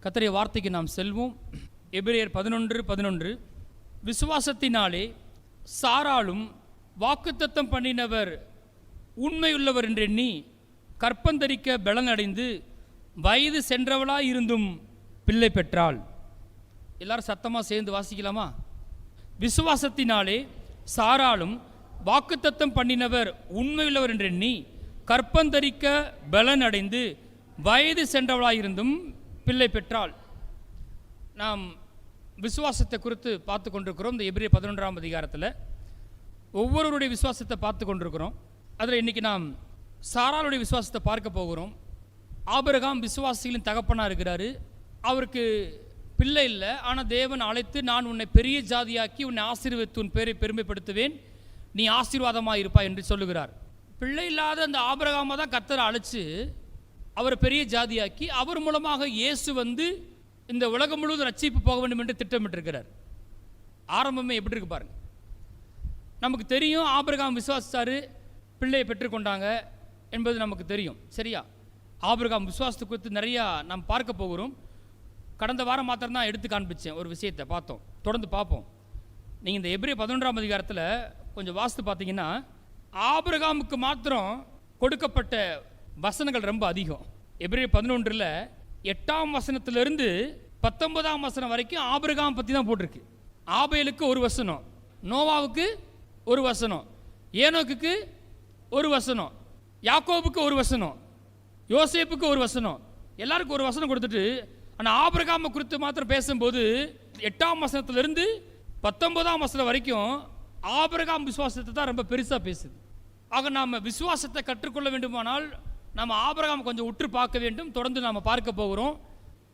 கர்த்தருடைய வார்த்தைக்கு நாம் செல்வோம். எபிரேயர் 11:11 விசுவாசத்தினாலே சாராளும் வாக்குத்தத்தம் பண்ணினவர் உண்மையுள்ளவர் என்றெண்ணி கற்பந்தரிக்க பலனடைந்து வயது சென்றவளாயிருந்தும் பிள்ளை பெற்றாள். எல்லாரும் சத்தமாக சேர்ந்து வாசிக்கலாமா? விசுவாசத்தினாலே சாராளும் வாக்குத்தத்தம் பண்ணினவர் உண்மையுள்ளவர் என்றெண்ணி கற்பந்தரிக்க பலனடைந்து வயது சென்றவளாயிருந்தும் பிள்ளை பெற்றாள். நாம் விசுவாசத்தை குறித்து பார்த்து கொண்டிருக்கிறோம். இந்த எபிரேயர் 11ஆம் அதிகாரத்தில் ஒவ்வொருவருடைய விசுவாசத்தை பார்த்து கொண்டிருக்கிறோம். அதில் இன்றைக்கி நாம் சாராளுடைய விசுவாசத்தை பார்க்க போகிறோம். ஆபிரகாம் விசுவாசிகளின் தகப்பனாக இருக்கிறாரு. அவருக்கு பிள்ளை இல்லை. ஆனால் தேவன் அழைத்து, நான் உன்னை பெரிய ஜாதியாக்கி உன்னை ஆசீர்வதித்து உன் பேரை பெருமைப்படுத்துவேன், நீ ஆசீர்வாதமாக இருப்பாய் என்று சொல்லுகிறார். பிள்ளை இல்லாத அந்த ஆபிரகாமை தான் கர்த்தர் அழைச்சு அவரை பெரிய ஜாதியாக்கி அவர் மூலமாக இயேசு வந்து இந்த உலகம் முழுவதும் ரட்சிப்பு போக வேண்டும் என்று திட்டமிட்டிருக்கிறார். ஆரம்பமே எப்படி இருக்கு பாருங்க. நமக்கு தெரியும் ஆபிரகாம் விசுவாசித்தாரு, பிள்ளையை பெற்றுக்கொண்டாங்க என்பது நமக்கு தெரியும். சரியா? ஆபிரகாம் விசுவாசத்தை குறித்து நிறையா நாம் பார்க்க போகிறோம். கடந்த வாரம் மாத்திரம் தான் எடுத்து காண்பிச்சேன், ஒரு விஷயத்தை பார்த்தோம். தொடர்ந்து பார்ப்போம். நீங்கள் இந்த எபிரேயர் 11ஆம் அதிகாரத்தில் கொஞ்சம் வாசித்து பார்த்தீங்கன்னா ஆபிரகாமுக்கு மாத்திரம் கொடுக்கப்பட்ட வசனங்கள் ரொம்ப அதிகம். எபிரேயர் 11 8ஆம் வசனத்திலிருந்து 19ஆம் வசனம் வரைக்கும் ஆபிரகாம் பற்றி தான் போட்டிருக்கு. ஆபேலுக்கு ஒரு வசனம், நோவாவுக்கு ஒரு வசனம், ஏனோக்குக்கு ஒரு வசனம், யாக்கோபுக்கு ஒரு வசனம், யோசேப்புக்கு ஒரு வசனம், எல்லாருக்கும் ஒரு வசனம் கொடுத்துட்டு, ஆனால் ஆபிரகாமை குறித்து மாத்திரம் பேசும்போது 8ஆம் வசனத்திலிருந்து 19ஆம் வசனம் வரைக்கும் ஆபிரகாம் விசுவாசத்தை தான் ரொம்ப பெருசாக பேசுது. ஆக நாம் விசுவாசத்தை கற்றுக்கொள்ள வேண்டுமானால் நம்ம ஆபிரகாம் கொஞ்சம் உற்று பார்க்க வேண்டும். தொடர்ந்து நாம் பார்க்க போகிறோம்.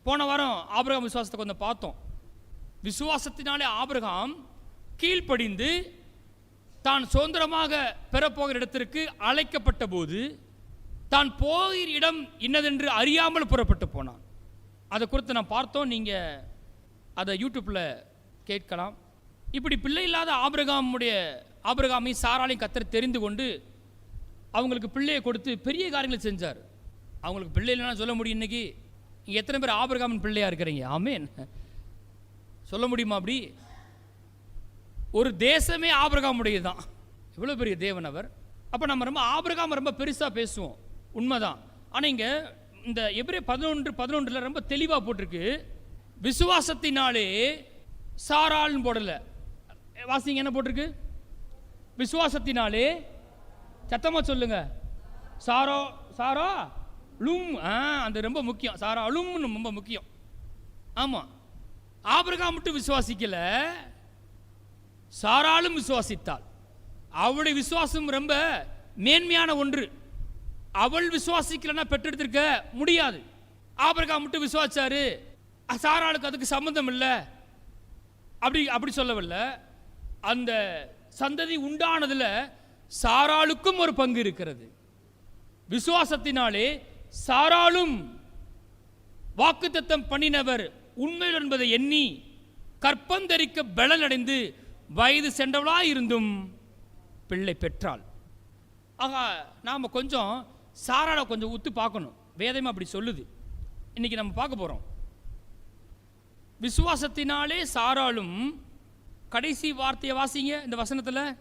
போன வாரம் ஆபிரகாம் விசுவாசத்தை கொஞ்சம் பார்த்தோம். விசுவாசத்தினாலே ஆபிரகாம் கீழ்ப்படிந்து தான் சுதந்திரமாக பெறப்போகிற இடத்திற்கு அழைக்கப்பட்ட போது தான் போகிற இடம் இன்னதென்று அறியாமல் புறப்பட்டு போனான். அதை குறித்து நான் பார்த்தோம். நீங்கள் அதை யூடியூப்பில் கேட்கலாம். இப்படி பிள்ளை இல்லாத ஆபிரகாமை சாராளையும் கர்த்தர் தெரிந்து கொண்டு அவங்களுக்கு பிள்ளையை கொடுத்து பெரிய காரியங்களை செஞ்சார். அவங்களுக்கு பிள்ளை இல்லைன்னா சொல்ல முடியும். இன்னைக்கு நீங்கள் எத்தனை பேர் ஆபிரகாமின் பிள்ளையாக இருக்கிறீங்க? ஆமேன். சொல்ல முடியுமா? அப்படி ஒரு தேசமே ஆபிரகாமுடையது தான். எவ்வளோ பெரிய தேவன் அவர். அப்போ நம்ம ரொம்ப ஆபிரகாம் ரொம்ப பெருசாக பேசுவோம், உண்மைதான். ஆனால் இங்கே இந்த எபிரேயர் 11:11 ரொம்ப தெளிவாக போட்டிருக்கு. விசுவாசத்தினாலே சாராள்னு போடலை. வாசிங்க, என்ன போட்டிருக்கு? விசுவாசத்தினாலே, சத்தமா சொல்லுங்க, சாரா லும். அந்த ரொம்ப முக்கியம். சாரா லும்னு ரொம்ப முக்கியம். ஆமாம், ஆபிரகாம் மட்டும் விசுவாசிக்கல, சாராளும் விசுவாசித்தாள். அவளுடைய விசுவாசம் ரொம்ப மேன்மையான ஒன்று. அவள் விசுவாசிக்கலன்னா பெற்றெடுத்திருக்க முடியாது. ஆபிரகாம் மட்டும் விசுவாசிச்சாரு, சாராளுக்கு அதுக்கு சம்பந்தம் இல்லை, அப்படி சொல்லவில்லை. அந்த சந்ததி உண்டானதுல சாராளுக்கும் ஒரு பங்கு இருக்கிறது. விசுவாசத்தினாலே சாராளும் வாக்குத்தத்தம் பண்ணினவர் உண்மையில் என்பதை எண்ணி கற்பந்தரிக்க பலனடைந்து வயது சென்றவளாயிருந்தும் பிள்ளை பெற்றாள். ஆக நாம் கொஞ்சம் சாராளை கொஞ்சம் உத்து பார்க்கணும். வேதம் அப்படி சொல்லுது. இன்னைக்கு நம்ம பார்க்க போகிறோம். விசுவாசத்தினாலே சாராளும், கடைசி வார்த்தையை வாசிங்க இந்த வசனத்தில்,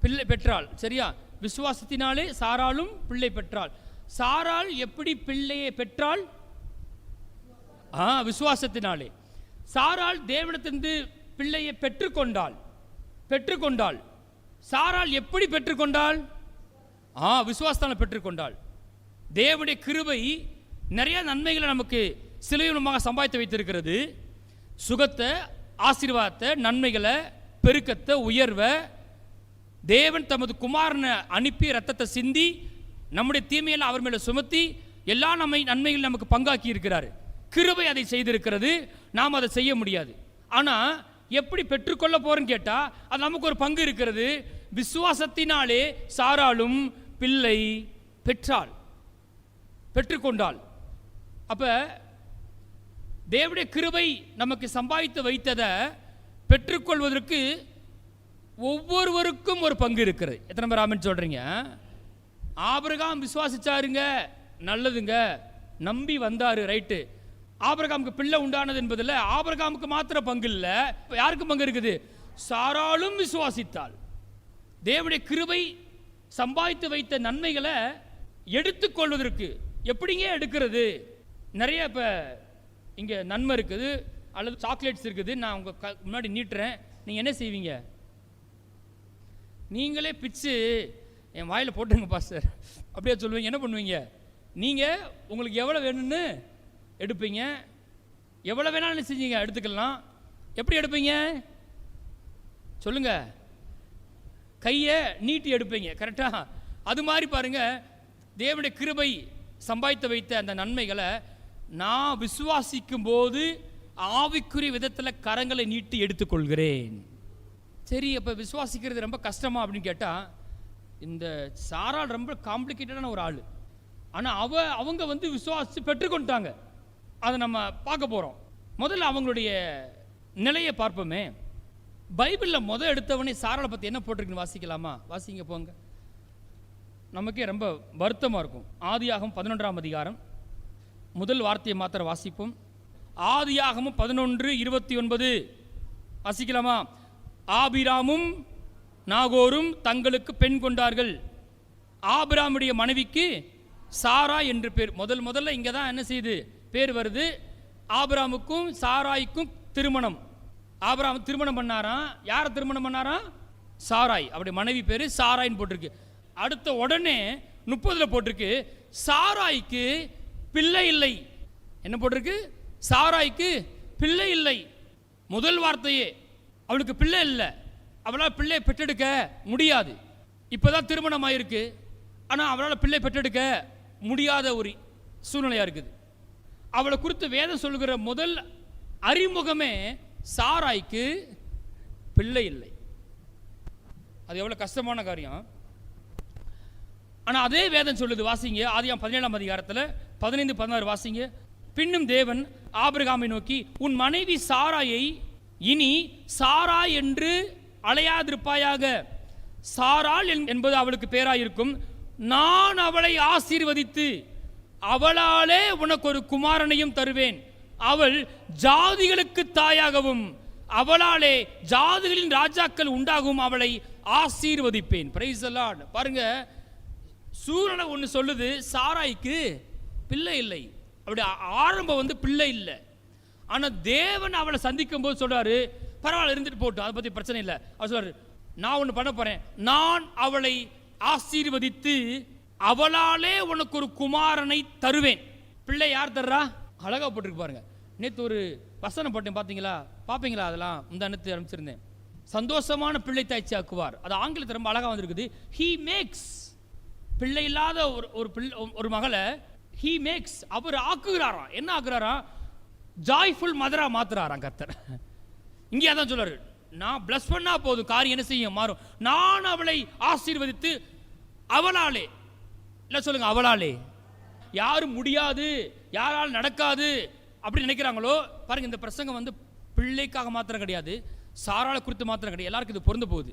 பிள்ளை பெற்றாள். சரியா? விசுவாசத்தினாலே சாராளும் பிள்ளை பெற்றாள். சாராள் எப்படி பிள்ளையை பெற்றாள்? விசுவாசத்தினாலே. சாராள் தேவனிடத்திலிருந்து பிள்ளையை பெற்றுக்கொண்டாள். சாராள் எப்படி பெற்றுக்கொண்டாள்? விசுவாசத்தால் பெற்றுக்கொண்டாள். தேவனுடைய கிருபை நிறைய நன்மைகளை நமக்கு சிலுவையினமாக சம்பாதித்து வைத்திருக்கிறது. சுகத்தை, ஆசீர்வாதத்தை, நன்மைகளை, பெருக்கத்தை, உயர்வை தேவன் தமது குமாரனை அனுப்பி ரத்தத்தை சிந்தி நம்முடைய தீமையெல்லாம் அவர் மேலே சுமத்தி எல்லா நன்மைகள் நமக்கு பங்காக்கி இருக்கிறார். கிருபை அதை செய்திருக்கிறது. நாம் அதை செய்ய முடியாது. ஆனால் எப்படி பெற்றுக்கொள்ள போறோன்னு கேட்டால் அது நமக்கு ஒரு பங்கு இருக்கிறது. விசுவாசத்தினாலே சாராளும் பிள்ளை பெற்றுக்கொண்டாள். அப்போ தேவனுடைய கிருபை நமக்கு சம்பாதித்து வைத்ததை பெற்றுக்கொள்வதற்கு ஒவ்வொருவருக்கும் ஒரு பங்கு இருக்கிறது. எத்தனை பேர் ஆமென் சொல்றீங்க? ஆபிரகாம் விசுவாசிச்சாருங்க, நல்லதுங்க, நம்பி வந்தாரு, ரைட்டு. ஆபிரகாமுக்கு பிள்ளை உண்டானது என்பதில் ஆபிரகாமுக்கு மாத்திர பங்கு இல்லை, யாருக்கு பங்கு இருக்குது? சாராளும் விசுவாசித்தாள். தேவனுடைய கிருபை சம்பாதித்து வைத்த நன்மைகளை எடுத்துக்கொள்வதற்கு எப்படிங்க எடுக்கிறது? நிறைய இப்போ இங்கே நன்மை இருக்குது அல்லது சாக்லேட்ஸ் இருக்குது, நான் உங்கள் முன்னாடி நீட்டுறேன், நீங்கள் என்ன செய்வீங்க? நீங்களே பிச்சு என் வாயில் போட்டுங்க பாஸ்டர் அப்படியே சொல்லுவீங்க. என்ன பண்ணுவீங்க? நீங்கள் உங்களுக்கு எவ்வளோ வேணும்னு எடுப்பீங்க, எவ்வளோ வேணாலும் செஞ்சீங்க எடுத்துக்கலாம். எப்படி எடுப்பீங்க சொல்லுங்க? கையை நீட்டி எடுப்பீங்க, கரெக்டா? அது மாதிரி பாருங்க, தேவனுடைய கிருபை சம்பாதித்து வைத்த அந்த நன்மைகளை நான் விசுவாசிக்கும் போது ஆவிக்குரிய விதத்தில் கரங்களை நீட்டி எடுத்துக்கொள்கிறேன். சரி, அப்போ விசுவாசிக்கிறது ரொம்ப கஷ்டமா அப்படின்னு கேட்டால், இந்த சாராள் ரொம்ப காம்ப்ளிகேட்டடான ஒரு ஆள். ஆனால் அவங்க வந்து விசுவாசித்து பெற்றுக்கொண்டாங்க. அதை நம்ம பார்க்க போகிறோம். முதல்ல அவங்களுடைய நிலையை பார்ப்போமே. பைபிளில் எடுத்தவனே சாராளை பற்றி என்ன போட்டிருக்குன்னு வாசிக்கலாமா? வாசிங்க போங்க. நமக்கே ரொம்ப வருத்தமாக இருக்கும். ஆதியாகமம் 11ஆம் அதிகாரம் முதல் வார்த்தையை மாத்திரம் வாசிப்போம். ஆதியாகமம் 11:29 வாசிக்கலாமா? ஆபிராமும் நாகோரும் தங்களுக்கு பெண் கொண்டார்கள். ஆபிராமுடைய மனைவிக்கு சாரா என்று பேர். முதல்ல இங்கே தான் என்ன செய்யுது? பேர் வருது. ஆபிராமுக்கும் சாராய்க்கும் திருமணம். ஆபிராம் திருமணம் பண்ணாராம். யாரை திருமணம் பண்ணாராம்? சாராய். அப்படி மனைவி பேர் சாராயின்னு போட்டிருக்கு. அடுத்த உடனே 30 போட்டிருக்கு, சாராய்க்கு பிள்ளை இல்லை. என்ன போட்டிருக்கு? சாராய்க்கு பிள்ளை இல்லை. முதல் வார்த்தையே அவளுக்கு பிள்ளை இல்லை, அவளால் பிள்ளை பெற்றெடுக்க முடியாது. இப்போதான் திருமணம் ஆயிருக்கு, ஆனால் அவளால் பிள்ளை பெற்றெடுக்க முடியாத ஒரு சூழ்நிலையாக இருக்குது. அவளை குறித்து வேதம் சொல்லுகிற முதல் அறிமுகமே சாராய்க்கு பிள்ளை இல்லை. அது எவ்வளோ கஷ்டமான காரியம். ஆனால் அதே வேதம் சொல்லுது, வாசிங்க. ஆதியாகமம் 17ஆம் அதிகாரத்தில் 15-16 வாசிங்க. பின்னும் தேவன் ஆபிரகாமை நோக்கி, உன் மனைவி சாராயை இனி சாரா என்று அழையாதிருப்பாயாக, சாராள் என்பது அவளுக்கு பேராயிருக்கும். நான் அவளை ஆசீர்வதித்து அவளாலே உனக்கு ஒரு குமாரனையும் தருவேன். அவள் ஜாதிகளுக்கு தாயாகவும் அவளாலே ஜாதிகளின் ராஜாக்கள் உண்டாகவும் அவளை ஆசீர்வதிப்பேன். Price the Lord. பாருங்க, சூரனை ஒன்று சொல்லுது, சாராய்க்கு பிள்ளை இல்லை. அப்படி ஆரம்பம் வந்து பிள்ளை இல்லை. ஆனால் தேவன் அவளை சந்திக்கும் போது சொல்றாரு, பரவாயில்ல இருந்துட்டு போட்டோம், அதை பற்றி பிரச்சனை இல்லை. அவர் சொல்றாரு, நான் ஒன்று பண்ண போறேன், நான் அவளை ஆசீர்வதித்து அவளாலே உனக்கு ஒரு குமாரனை தருவேன். பிள்ளை யார் தர்றா? அழகா போட்டிருக்கு பாருங்க. நேற்று ஒரு வசனம் போட்டேன், பார்த்தீங்களா? பார்ப்பீங்களா? அதெல்லாம் இந்த நேற்று அனுப்பிச்சிருந்தேன். சந்தோஷமான பிள்ளை தாய்ச்சி ஆக்குவார். அது ஆங்கிலத்தில் ரொம்ப அழகாக வந்திருக்குது. He maths. பிள்ளை இல்லாத ஒரு மகளை ஹீ மேக்ஸ், அவர் ஆக்குகிறாராம். என்ன ஆக்குறாராம்? ஜாய்ஃபுல் மதரா மாத்துறாராம் கர்த்தர். இங்கே அதான் சொல்றாரு, நான் பிளஸ் பண்ணா போதும், காரியம் என்ன செய்யும்? மாறும். நான் அவளை ஆசீர்வதித்து அவளாலே, இல்லை சொல்லுங்க, அவளாலே. யாரும் முடியாது, யாரால் நடக்காது அப்படி நினைக்கிறாங்களோ பாருங்க, இந்த பிரசங்கம் வந்து பிள்ளைக்காக மாத்திரம் கிடையாது, சாராளை குறித்து மாத்திரம் கிடையாது, எல்லாருக்கும் இது பொருந்து போகுது.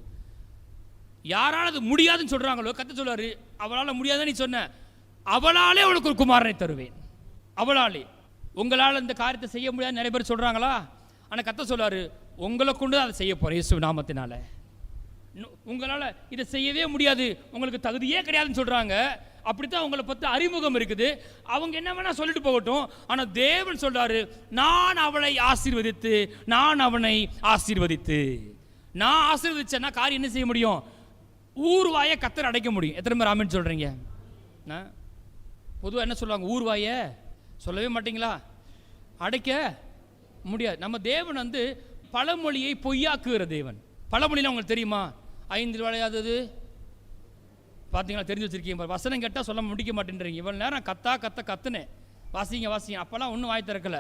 யாரால் அது முடியாதுன்னு சொல்றாங்களோ கர்த்தர் சொல்றாரு, அவளால் முடியாதுன்னு நீ சொன்ன, அவளாலே உனக்கு ஒரு குமாரனை தருவேன். அவளாலே. உங்களால் இந்த காரியத்தை செய்ய முடியாது நிறைய பேர் சொல்றாங்களா? ஆனால் கர்த்தர் சொல்றாரு, உங்களை கொண்டு அதை செய்ய போறேன் இயேசு நாமத்தினால. உங்களால் இதை செய்யவே முடியாது, உங்களுக்கு தகுதியே கிடையாதுன்னு சொல்றாங்க. அப்படித்தான் உங்களை பற்றி அறிமுகம் இருக்குது. அவங்க என்ன வேணா சொல்லிட்டு போகட்டும். ஆனால் தேவன் சொல்றாரு, நான் அவளை ஆசீர்வதித்து, நான் அவனை ஆசீர்வதித்து, நான் ஆசீர்வதிச்சேன்னா காரியம் என்ன செய்ய முடியும்? ஊர்வாயை கர்த்தர் அடைக்க முடியும். எத்தனை பேர் ஆமென் சொல்றீங்க? பொதுவாக என்ன சொல்லுவாங்க? ஊர்வாயை சொல்லவே மாட்டீங்களா? அடைக்க முடியாது. நம்ம தேவன் வந்து பழமொழியை பொய்யாக்குகிற தேவன். பழமொழியில் உங்களுக்கு தெரியுமா? 5 விளையாதது பார்த்தீங்களா? தெரிஞ்சு வச்சிருக்கீங்க. வசனம் கேட்டால் சொல்ல முடிக்க மாட்டேன்றீங்க. இவ்வளோ நேரம் கத்துனேன், வாசிங்க. அப்போல்லாம் ஒன்றும் வாய் திறக்கல.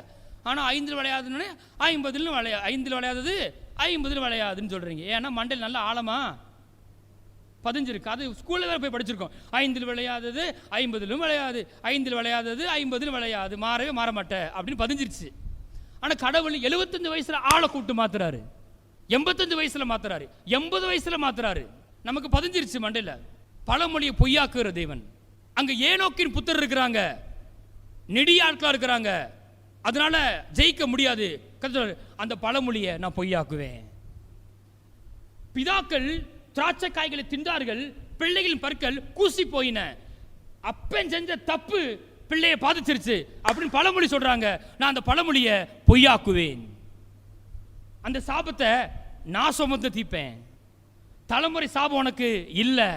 ஆனால் 5 விளையாதுன்னு 50 விளையாதது 50 விளையாதுன்னு சொல்கிறீங்க. ஏன்னா மண்டையில் நல்ல ஆழமா பதிஞ்சிருக்கு. அது ஸ்கூலில் வேறு போய் படிச்சிருக்கோம். 5 விளையாதது 50 விளையாது, 5 விளையாதது 50 விளையாது, மாறவே மாற மாட்டேன் அப்படின்னு பதிஞ்சிருச்சு. ஆனால் கடவுள் 75 வயசுல ஆளை கூப்பிட்டு மாத்துறாரு, 85 வயசுல மாத்துறாரு, 80 வயசுல மாத்துறாரு. நமக்கு பதிஞ்சிருச்சு மண்டையில். பழமொழியை பொய்யாக்குற தேவன். அங்க ஏனோக்கின் புத்தர் இருக்கிறாங்க, நெடிய ஆட்களா இருக்கிறாங்க, அதனால ஜெயிக்க முடியாது. அந்த பழமொழியை நான் பொய்யாக்குவேன். பிதாக்கள் திராட்சை காய்களை தின்றார்கள், பிள்ளைகளின் பற்கள் கூசி போயின. அப்பன் செஞ்ச தப்பு பிள்ளையை பாதிச்சிருச்சு அப்படின்னு பழமொழி சொல்றாங்க. நான் அந்த பழமொழியை பொய்யாக்குவேன். அந்த சாபத்தை நான் சுமந்து தீப்பேன். தலைமுறை சாபம் உனக்கு இல்லை.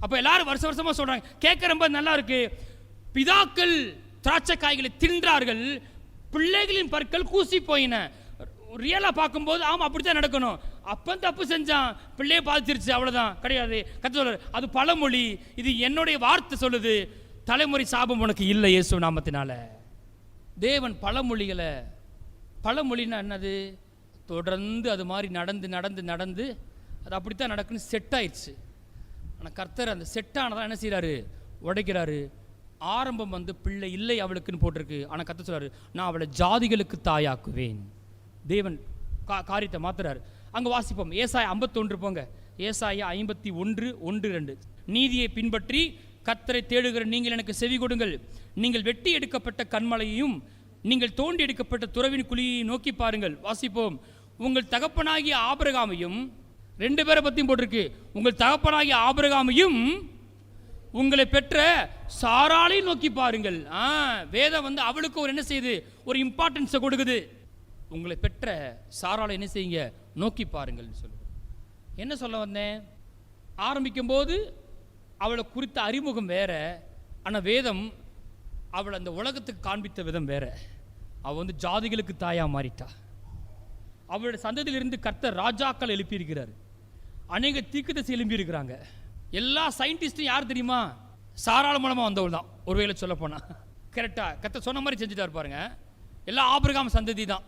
அப்ப எல்லாரும் வருஷ வருஷமா சொல்றாங்க, கேட்க ரொம்ப நல்லா இருக்கு. பிதாக்கள் திராட்சை காய்களை தின்றார்கள், பிள்ளைகளின் பற்கள் கூசி போயின. ரியலா பார்க்கும்போது ஆமா அப்படித்தான் நடக்கணும். அப்பன் தப்பு செஞ்சான், பிள்ளையை பாதிச்சிருச்சு, அவ்வளவுதான். கிடையாது. கர்த்தர் சொல்றார், அது பழமொழி. இது என்னுடைய வார்த்தை சொல்லுது. தலைமுறை சாபம் உனக்கு இல்லை இயேசு நாமத்தினால. தேவன் பழமொழிகளை, பழமொழின்னா என்னது? தொடர்ந்து அது மாதிரி நடந்து நடந்து நடந்து அது அப்படித்தான் நடக்குன்னு செட் ஆயிடுச்சு. ஆனால் கர்த்தர் அந்த செட்டானதான் என்ன செய்யறாரு? உடைக்கிறாரு. ஆரம்பம் வந்து பிள்ளை இல்லை அவளுக்குன்னு போட்டிருக்கு. ஆனால் கர்த்தர் சொல்றாரு, நான் அவளை ஜாதிகளுக்கு தாயாக்குவேன். தேவன் காரியத்தை மாத்துறாரு. அங்கே வாசிப்போம். ஏசாயா 51 போங்க. ஏசாயா 51:1-2. நீதியை பின்பற்றி கர்த்தரை தேடுகிற நீங்கள் எனக்கு செவி கொடுங்கள். நீங்கள் வெட்டி எடுக்கப்பட்ட கன்மலையையும் நீங்கள் தோண்டி எடுக்கப்பட்ட துறவின் குழியையும் நோக்கி பாருங்கள். வாசிப்போம். உங்கள் தகப்பனாகிய ஆபிரகாமையும், 2 பேரை பற்றியும் போட்டிருக்கு. உங்கள் தகப்பனாகிய ஆபிரகாமையும் உங்களை பெற்ற சாராளை நோக்கி பாருங்கள். வேதம் வந்து அவளுக்கு ஒரு என்ன செய்யுது? ஒரு இம்பார்ட்டன்ஸை கொடுக்குது. உங்களை பெற்ற சாராளை என்ன செய்யுங்க? நோக்கி பாருங்கள் சொல்லுங்க. என்ன சொல்ல வந்தேன்? ஆரம்பிக்கும் போது அவளை குறித்த அறிமுகம் வேற, ஆனால் வேதம் அவளை அந்த உலகத்துக்கு காண்பித்த விதம் வேற. அவள் வந்து ஜாதிகளுக்கு தாயா மாறிட்டா. அவளுடைய சந்ததியிலிருந்து கர்த்தர் ராஜாக்கள் எழுப்பியிருக்கிறார். அநேக தீர்க்கதரிசி எழுப்பி இருக்கிறாங்க. எல்லா சயின்டிஸ்டும் யார் தெரியுமா? சாராள மூலமா வந்தவள் தான். ஒருவேளை சொல்ல போனா கரெக்டா கர்த்தர் சொன்ன மாதிரி செஞ்சுட்டாரு பாருங்க. எல்லாம் ஆபிரகாம் சந்ததி தான்.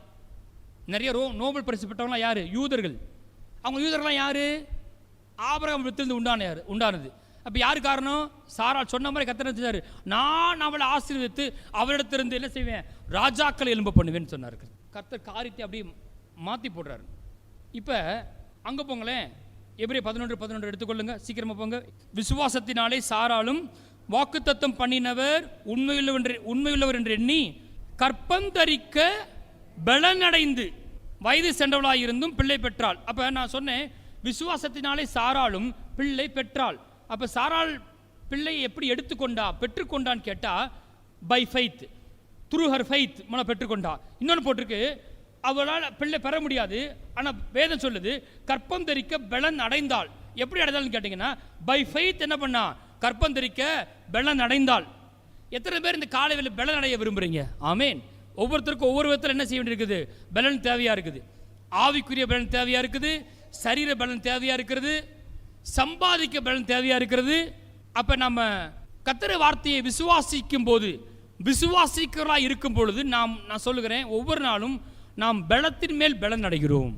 நிறைய நோபல் பரிசு பெற்றவங்களாம் யாரு? யூதர்கள். அவங்க யூதர்கள்லாம் யாரு? ஆபிரகாம் வித்திலிருந்து உண்டானது. அப்போ யாரு காரணம்? சாராள் சொன்ன மாதிரி கர்த்தர் செஞ்சாரு, நான் அவளை ஆசீர்வதித்து அவளிடத்திலிருந்து என்ன செய்வேன்? ராஜாக்களை எழும்ப பண்ணுவேன்னு சொன்னார். கர்த்தர் காரியத்தை அப்படியே மாற்றி போடுறாரு. இப்போ அங்கே போங்களேன். எபிரேயர் 11:11 எடுத்துக்கொள்ளுங்க, சீக்கிரமா போங்க. விசுவாசத்தினாலே சாராளும் வாக்குத்தத்தம் பண்ணினவர் உண்மையுள்ளவர் என்று எண்ணி கற்பந்தரிக்க பலனடைந்து வயது சென்றவளாயிருந்தும் பிள்ளை பெற்றாள். அப்போ நான் சொன்னேன், விசுவாசத்தினாலே சாராளும் பிள்ளை பெற்றாள். அப்போ சாராள் பிள்ளையை எப்படி எடுத்துக்கொண்டா, பெற்றுக்கொண்டான்னு கேட்டால் by faith, through her faith பெற்றுக்கொண்டா. இன்னொன்று போட்டிருக்கு, அவளால் பிள்ளை பெற முடியாது, ஆனால் வேதம் சொல்லுது கற்பம் தரிக்க பலன் அடைந்தாள். எப்படி அடைந்தாள்னு கேட்டிங்கன்னா பை ஃபெய்த் என்ன பண்ணா? கற்பம் தரிக்க பலன் அடைந்தாள். எத்தனை பேர் இந்த காலையில் பலன் அடைய விரும்புகிறீங்க? ஆமேன். ஒவ்வொருத்தருக்கும் ஒவ்வொரு விதத்தில் என்ன செய்ய வேண்டியிருக்குது? பலன் தேவையாக இருக்குது. ஆவிக்குரிய பலன் தேவையாக இருக்குது, சரீர பலன் தேவையாக இருக்கிறது, சம்பாதிக்க பலன் தேவையாக இருக்கிறது. அப்போ நம்ம கர்த்தர் வார்த்தையை விசுவாசிக்கும் போது, விசுவாசிக்கிறவர்களாக இருக்கும் பொழுது நான் சொல்லுகிறேன், ஒவ்வொரு நாளும் நாம் பலத்தின் மேல் பலன் அடைகிறோம்.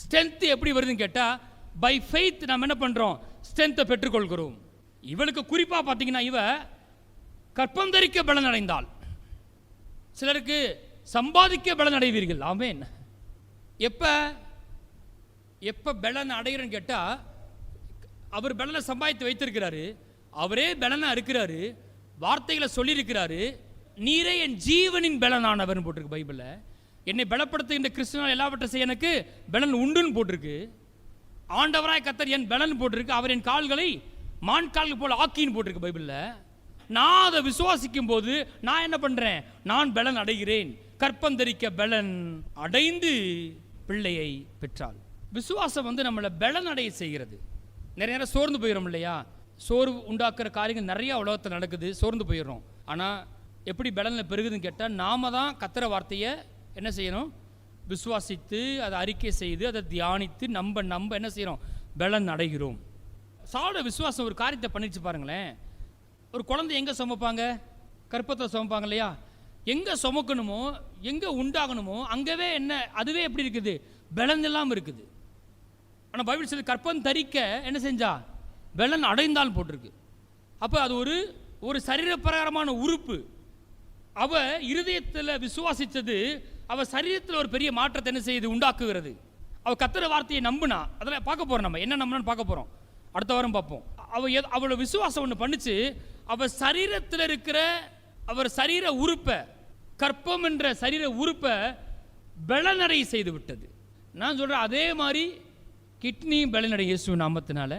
ஸ்ட்ரென்த் எப்படி வருதுன்னு கேட்டால் பை ஃபெய்த் நாம் என்ன பண்ணுறோம்? ஸ்ட்ரென்த்தை பெற்றுக்கொள்கிறோம். இவளுக்கு குறிப்பாக பார்த்தீங்கன்னா இவ கற்பம் தரிக்க பலன் அடைந்தாள். சிலருக்கு சம்பாதிக்க பலன் அடைவீர்கள். ஆமேன். எப்போ பலன் அடைகிறன்னு கேட்டால் அவர் பலனை சம்பாதித்து வைத்திருக்கிறாரு, அவரே பலனாக இருக்கிறாரு, வார்த்தைகளை சொல்லியிருக்கிறாரு. நீரே என் ஜீவனின் பலனானவர்னு போட்டிருக்கு பைபிளில். என்னை பலப்படுத்துகின்ற கிறிஸ்துவனால் எல்லாவற்றை செய்ய எனக்கு பலன் உண்டுன்னு போட்டிருக்கு. ஆண்டவராய் கர்த்தர் என் பலன் போட்டிருக்கு. அவர் என் கால்களை மான் கால்கள் போல ஆக்கின்னு போட்டிருக்கு பைபிளில். நான் அதை விசுவாசிக்கும் போது நான் என்ன பண்றேன்? நான் பலன் அடைகிறேன். கற்பம் தரிக்க பலன் அடைந்து பிள்ளையை பெற்றாள். விசுவாசம் வந்து நம்மளை பலன் அடைய செய்கிறது. நிறைய நேரம் சோர்ந்து போயிடும் இல்லையா? சோர்வு உண்டாக்குற காரியங்கள் நிறைய உலகத்தில் நடக்குது, சோர்ந்து போயிடுறோம். ஆனால் எப்படி பலனில் பெருகுதுன்னு கேட்டால் நாம தான் கர்த்தர் வார்த்தையை என்ன செய்யணும்? விசுவாசித்து அதை அறிக்கை செய்து அதை தியானித்து நம்ப என்ன செய்யறோம்? பலன் அடைகிறோம். சாலோட விசுவாசம் ஒரு காரியத்தை பண்ணிச்சு பாருங்களேன். ஒரு குழந்தை எங்கே சுமப்பாங்க? கற்பத்தில் சுமப்பாங்க இல்லையா? எங்கே சுமக்கணுமோ, எங்கே உண்டாகணுமோ அங்கவே என்ன அதுவே எப்படி இருக்குது? பலன் இல்லாமல் இருக்குது. ஆனால் பைபிள் சொல்லி கற்பம் தரிக்க என்ன செஞ்சா? பலன் அடைந்தால் போட்டிருக்கு. அப்போ அது ஒரு சரீரப்பிரகாரமான உறுப்பு. அவ இருதயத்தில் விசுவாசித்தது அவ சரீரத்தில் ஒரு பெரிய மாற்றத்தை என்ன செய்யுது? உண்டாக்குகிறது. அவ கர்த்தர் வார்த்தையை நம்பினா, அதில் பார்க்க போறோம். நம்ம என்ன நம்பினான்னு பார்க்க போறோம், அடுத்த வாரம் பார்ப்போம். அவளோட விசுவாசம் ஒன்று பண்ணுச்சு. அவ சரீரத்தில் இருக்கிற அவர் சரீர உறுப்பை கற்பம் என்ற சரீர உறுப்பை பலனடை செய்து விட்டது. நான் சொல்கிறேன், அதே மாதிரி கிட்னியும் பலனடை இயேசு நாமத்தினால.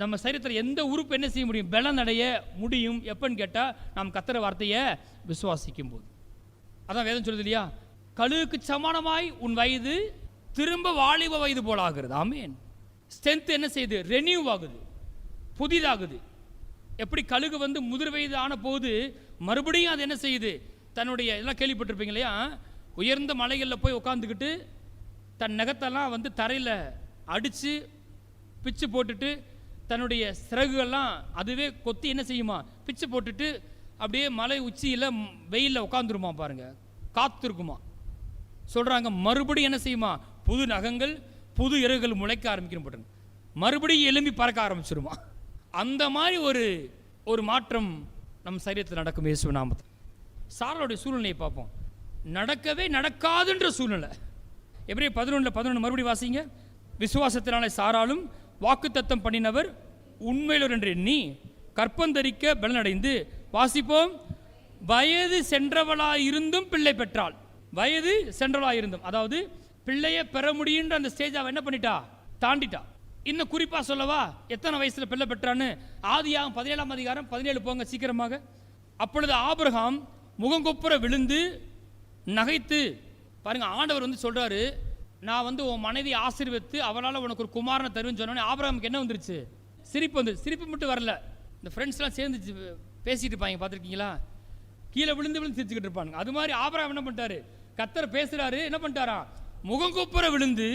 நம்ம சரீரத்தில் எந்த உறுப்பு என்ன செய்ய முடியும்? பலனடைய முடியும். எப்பன்னு கேட்டால், நாம் கர்த்தர் வார்த்தையை விசுவாசிக்கும் போது. அதான் வேதம் சொல்லுது இல்லையா, கழுகுக்கு சமானமாய் உன் வயது திரும்ப வாலிப வயது போல ஆகிறது. ஆமேன். ஸ்ட்ரென்த் என்ன செய்யுது? ரெனியூ ஆகுது, புதிதாகுது. எப்படி கழுகு வந்து முதிர் வயது ஆன போது மறுபடியும் அது என்ன செய்யுது? தன்னுடைய எல்லாம் கேள்விப்பட்டிருப்பீங்க இல்லையா, உயர்ந்த மலைகளில் போய் உட்காந்துக்கிட்டு தன் நகத்தெல்லாம் வந்து தரையில் அடித்து பிச்சு போட்டுட்டு தன்னுடைய சிறகுகள்லாம் அதுவே கொத்தி என்ன செய்யுமா? பிச்சு போட்டுட்டு அப்படியே மலை உச்சியில் வெயிலில் உட்காந்துருமா பாருங்க, காத்திருக்குமா. சொல்கிறாங்க மறுபடியும் என்ன செய்யுமா? புது நகங்கள் புது இறகுகள் முளைக்க ஆரம்பிக்கணும், மறுபடியும் எலும்பி பறக்க ஆரம்பிச்சிருமா. அந்த மாதிரி ஒரு மாற்றம் நம் சரீரத்தில் நடக்கும் இயேசு நாமத்தில். சாராளுடைய சூழ்நிலையை பார்ப்போம். நடக்கவே நடக்காதுன்ற சூழ்நிலை. எபிரேயர் 11:11 மறுபடியும் வாசிங்க. விசுவாசத்தினாலே சாராளும் வாக்குத்தத்தம் பண்ணினவர் உண்மையிலர் என்று எண்ணி கற்பந்தரிக்க பலனடைந்து, வாசிப்போம், வயது சென்றவளாயிருந்தும் பிள்ளை பெற்றாள். வயது சென்றவளாயிருந்தும், அதாவது பிள்ளையை பெற முடியுன்ற அந்த ஸ்டேஜ் அவ என்ன பண்ணிட்டா? தாண்டிட்டா. இன்னும் குறிப்பாக சொல்லவா எத்தனை வயசில் பிள்ளை பெற்றான்னு? ஆதியாகமம் 17ஆம் அதிகாரம் 17 போங்க சீக்கிரமாக. அப்பொழுது ஆபிரகாம் முகங்கொப்புற விழுந்து நகைத்து, பாருங்க, ஆண்டவர் வந்து சொல்றாரு, நான் வந்து உன் மனைவி ஆசீர்வதித்து அவளால் உனக்கு ஒரு குமாரனை தருவேன்னு சொன்னோன்னே ஆபிரகாமுக்கு என்ன வந்துருச்சு? சிரிப்பு வந்து. சிரிப்பு மட்டும் வரல, இந்த ஃப்ரெண்ட்ஸ்லாம் சேர்ந்து பேசிட்டு இருப்பாங்க, பார்த்துருக்கீங்களா? கீழே விழுந்து விழுந்து சிரிச்சுக்கிட்டு இருப்பாங்க. அது மாதிரி ஆபிரகாம் என்ன பண்ணிட்டாரு? கர்த்தர் பேசுறாரு, என்ன பண்ணிட்டாரா? முகங்கொப்புற விழுந்து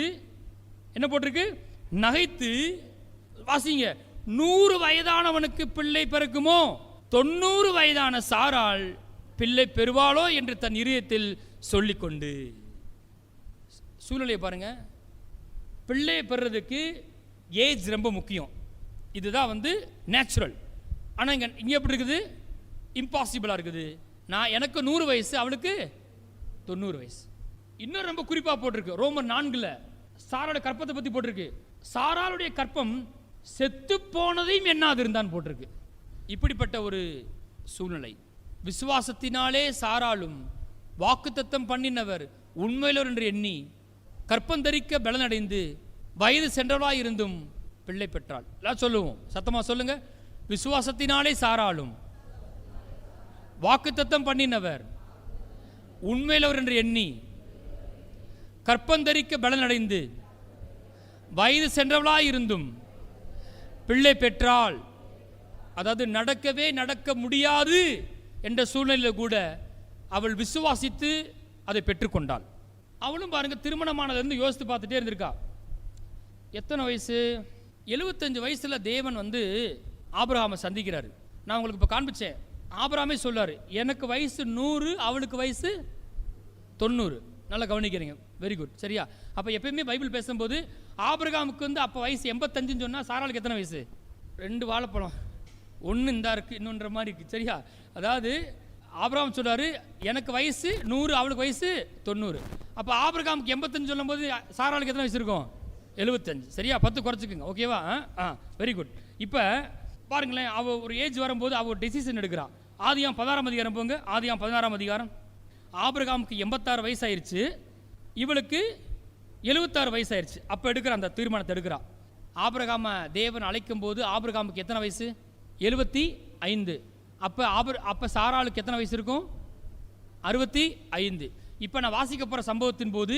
என்ன போட்டிருக்கு? நகைத்து. வாசிங்க, 100 வயதானவனுக்கு பிள்ளை பிறக்குமோ? 90 வயதான சாராள் பிள்ளை பெறுவாளோ என்று தன் இதயத்தில் சொல்லிக்கொண்டு. சூழ்நிலையை பாருங்க. பிள்ளையை பெறுறதுக்கு ஏஜ் ரொம்ப முக்கியம். இதுதான் வந்து நேச்சுரல். ஆனால் இங்கே எப்படி இருக்குது? இம்பாசிபிளாக இருக்குது. எனக்கு 100 வயசு, அவளுக்கு 90 வயசு. இன்னும் ரொம்ப குறிப்பாக போட்டிருக்கு ரோமர் 4 சாராளுடைய கற்பத்தை பற்றி போட்டிருக்கு. சாராளுடைய கற்பம் செத்து போனதையும் எண்ணாது இருந்தான் போட்டிருக்கு. இப்படிப்பட்ட ஒரு சூழ்நிலை. விசுவாசத்தினாலே சாராளும் வாக்குத்தத்தம் பண்ணினவர் உண்மையிலர் என்று எண்ணி கற்பந்தரிக்க பலனடைந்து வயது சென்றவளாய் இருந்தும் பிள்ளை பெற்றாள். எல்லாம் சொல்லுவோம், சத்தமா சொல்லுங்க. விசுவாசத்தினாலே சாராளும் வாக்குத்தத்தம் பண்ணினவர் உண்மையிலவர் என்று எண்ணி கற்பந்தரிக்க பலனடைந்து வயது சென்றவளாய் இருந்தும் பிள்ளை பெற்றாள். அதாவது நடக்கவே நடக்க முடியாது என்ற சூழ்நிலையில் கூட அவள் விசுவாசித்து அதை பெற்றுக்கொண்டாள். அவளும் பாருங்க, திருமணமானதுலேருந்து யோசித்து பார்த்துட்டே இருந்திருக்கா. எத்தனை வயசு? 75 வயசுல தேவன் வந்து ஆபிரகாமை சந்திக்கிறாரு. நான் உங்களுக்கு இப்போ காண்பிச்சேன். ஆபிரகாமே சொல்லாரு, எனக்கு வயசு 100, அவளுக்கு வயசு 90. நல்லா கவனிக்கிறீங்க, வெரி குட். சரியா? அப்போ எப்பயுமே பைபிள் பேசும்போது ஆபிரகாமுக்கு வந்து அப்போ வயசு 85 சொன்னால் சாராளுக்கு எத்தனை வயசு? 2 வாழைப்பழம், ஒன்று இந்தா இருக்குது, இன்னொன்ற மாதிரி இருக்குது. சரியா? அதாவது ஆபிரகாம் சொல்றாரு, எனக்கு வயசு 100, அவளுக்கு வயசு 90. அப்போ ஆபிரகாமுக்கு 85 சொல்லும் போது சாராளுக்கு எத்தனை வயசு இருக்கும்? 75. சரியா? 10 குறைச்சிக்குங்க. ஓகேவா? Very good. இப்போ பாருங்களேன், அவள் ஒரு ஏஜ் வரும்போது அவள் டெசிஷன் எடுக்கிறான். ஆதியாகமம் 16ஆம் அதிகாரம் போங்க. ஆதியாகமம் 16ஆம் அதிகாரம். ஆபிரகாமுக்கு 86 வயசாயிருச்சு, இவளுக்கு 76 வயசாயிருச்சு. அப்போ எடுக்கிற அந்த தீர்மானத்தை எடுக்கிறான். ஆபிரகாம தேவன் அழைக்கும் போது ஆபிரகாமுக்கு எத்தனை வயசு? 75. அப்போ சாராளுக்கு எத்தனை வயசு இருக்கும்? 65. இப்போ நான் வாசிக்க போகிற சம்பவத்தின் போது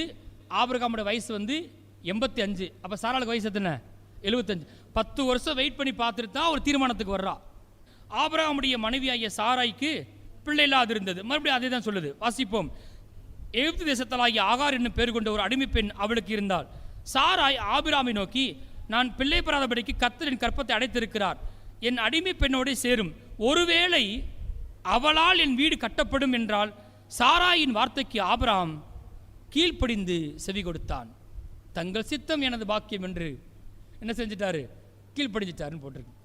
ஆபிரகாமோட வயசு வந்து 85. அப்போ சாராளுக்கு வயசு எத்தனை? 75. 10 வருஷம் வெயிட் பண்ணி பார்த்துட்டு தான் ஒரு தீர்மானத்துக்கு வர்றா. ஆபிரகாமுடைய மனைவியாகிய சாராய்க்கு பிள்ளை இல்லாது இருந்தது. மறுபடியும் அதே தான் சொல்லுது. வாசிப்போம். எகிப்து தேசத்தலாகிய ஆகார் என்னும் பேர் கொண்ட ஒரு அடிமை பெண் அவளுக்கு இருந்தாள். சாராய் ஆபிரகாமை நோக்கி, நான் பிள்ளை பெறாதபடிக்கு கர்த்தர் என் கற்பத்தை அடைத்திருக்கிறார், என் அடிமை பெண்ணோடு சேரும், ஒருவேளை அவளால் என் வீடு கட்டப்படும் என்றால். சாராயின் வார்த்தைக்கு ஆபிரகாம் கீழ்ப்படிந்து செவி கொடுத்தான். தங்கள் சித்தம் எனது பாக்கியம் என்று என்ன செஞ்சிட்டாரு? கீழ்ப்படிஞ்சிட்டாருன்னு போட்டிருக்கு.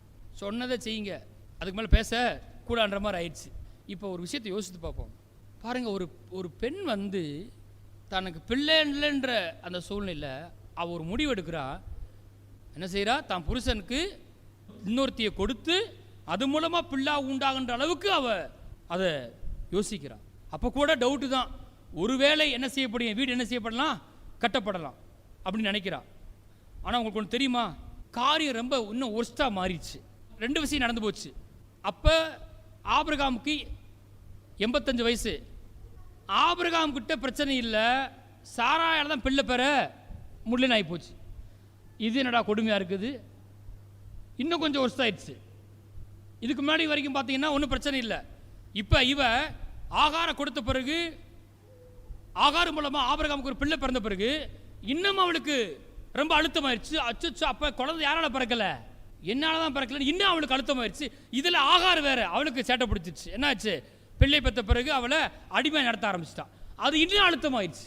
சொன்னதை செய்யுங்க, அதுக்கு மேலே பேச கூடான்ற மாதிரி ஆயிடுச்சு. இப்போ ஒரு விஷயத்தை யோசித்து பார்ப்போம். பாருங்க, ஒரு பெண் வந்து தனக்கு பிள்ளை இல்லைன்ற அந்த சூழ்நிலை அவள் ஒரு முடிவு எடுக்கிறா. என்ன செய்கிறா? தான் புருஷனுக்கு இன்னொருத்தியை கொடுத்து அது மூலமாக பிள்ளை உண்டாகின்ற அளவுக்கு அவள் அதை யோசிக்கிறாள். அப்போ கூட டவுட்டு தான், ஒருவேளை என்ன செய்யப்படும், வீடு என்ன செய்யப்படலாம், கட்டப்படலாம் அப்படின்னு நினைக்கிறா. ஆனால் உங்களுக்கு ஒன்று தெரியுமா, காரியம் ரொம்ப இன்னும் ஒர்ஸ்டாக மாறிடுச்சு. 2 விஷயம் நடந்து போச்சு. அப்போ ஆபிரகாமுக்கு 85 வயசு. ஆபிரகாம் கிட்ட பிரச்சனை இல்லை, சாராயால் தான் பிள்ளை பெற முடியலன்னு ஆகி போச்சு. இது என்னடா கொடுமையாக இருக்குது. இன்னும் கொஞ்சம் ஒர்ஸ்டாயிடுச்சு. இதுக்கு முன்னாடி வரைக்கும் பார்த்தீங்கன்னா ஒன்றும் பிரச்சனை இல்லை. இப்போ இவ ஆகாரம் கொடுத்த பிறகு, ஆகாரம் மூலமாக ஆபிரகாமுக்கு ஒரு பிள்ளை பிறந்த பிறகு இன்னும் அவளுக்கு ரொம்ப அழுத்தமாயிருச்சு. அச்சோ, அப்போ குழந்தை யாரால பிறக்கல, என்னால் தான் பிறக்கல, இன்னும் அவளுக்கு அழுத்தமாயிருச்சு. இதில் ஆகாரம் வேற அவளுக்கு சேட்டை பிடிச்சிச்சு. என்னாச்சு, பிள்ளை பெற்ற பிறகு அவளை அடிமை நடத்த ஆரம்பிச்சிட்டான். அது இன்னும் அழுத்தமாயிருச்சு.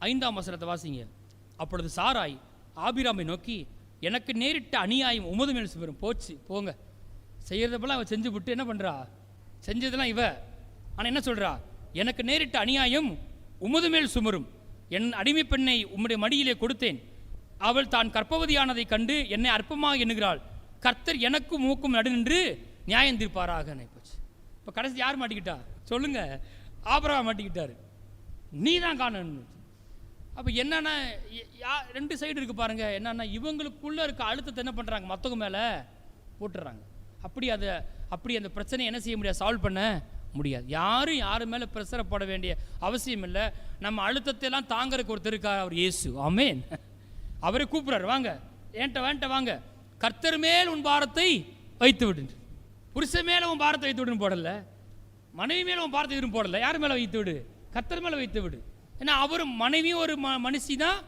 5ஆம் வசனத்தை வாசிங்க. அப்பொழுது சாராய் ஆபிராமை நோக்கி, எனக்கு நேரிட்ட அநியாயம் உமது மேல் சுமரும். போச்சு போங்க, செய்யறதப்பெல்லாம் அவ செஞ்சு விட்டு என்ன பண்றா, செஞ்சதெல்லாம் இவ. ஆனால் என்ன சொல்றா, எனக்கு நேரிட்ட அநியாயம் உமது மேல் சுமரும். என் அடிமை பெண்ணை உம்முடைய மடியிலே கொடுத்தேன், அவள் தான் கர்ப்பவதியானதை கண்டு என்னை அற்பமாக எண்ணுகிறாள். கர்த்தர் எனக்கும் மூக்கும் நடு நின்று நியாயம் தீர்ப்பாராக. போச்சு. இப்போ கடைசி யார் மாட்டிக்கிட்டா சொல்லுங்க, ஆபிரகாம் மாட்டிக்கிட்டாரு. நீ தான் காணணும். அப்போ என்னன்னா 2 சைடு இருக்கு பாருங்க. என்னன்னா இவங்களுக்குள்ள இருக்க அழுத்தத்தை என்ன பண்றாங்க, மற்றவங்க மேல போட்டுறாங்க. அப்படி அந்த பிரச்சனை என்ன செய்ய முடியாது, சால்வ் பண்ண முடியாது. யாரும் மேல பிரஷரை போட வேண்டிய அவசியம் இல்லை. நம்ம அழுத்தத்தை எல்லாம் தாங்கறதுக்கு ஒருத்தர் இருக்கார், அவர் இயேசு. ஆமென். அவரை கூப்பிடுறாரு, வாங்க ஏன்ட்ட வாங்க, கர்த்தர் மேல் உன் பாரத்தை வைத்து விடு. புருஷன் மேல உன் பாரத்தை வைத்து விடுன்னு போடல, மனைவி மேல உன் பாரத்தை எதுவும் போடல. யார் மேல வைத்து விடு, கர்த்தர் மேல வைத்து விடு. ஏன்னா அவர் மனைவியும் ஒரு மனுஷி தான்,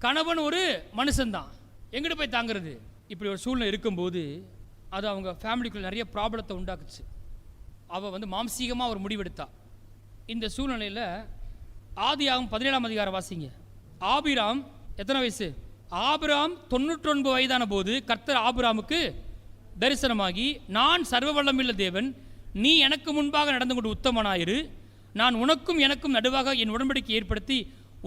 கணவன் ஒரு மனுஷன் தான். எங்கிட்ட போய் தாங்கிறது. இப்படி ஒரு சூழ்நிலை இருக்கும்போது அது அவங்க ஃபேமிலிக்குள்ள நிறைய ப்ராப்ளத்தை உண்டாக்குச்சு. அவள் மாம்சீகமாக ஒரு முடிவெடுத்தா. இந்த சூழ்நிலையில் ஆதியாகமம் 17ஆம் அதிகாரம் வாசிங்க. ஆபிராம் எத்தனை வயசு, ஆபிராம் 99 வயதான போது கர்த்தர் ஆபிராமுக்கு தரிசனமாகி, நான் சர்வ வல்லமையுள்ள தேவன், நீ எனக்கு முன்பாக நடந்து கொண்டு உத்தமனாயிரு, நான் உனக்கும் எனக்கும் நடுவாக என் உடன்படிக்கை ஏற்படுத்தி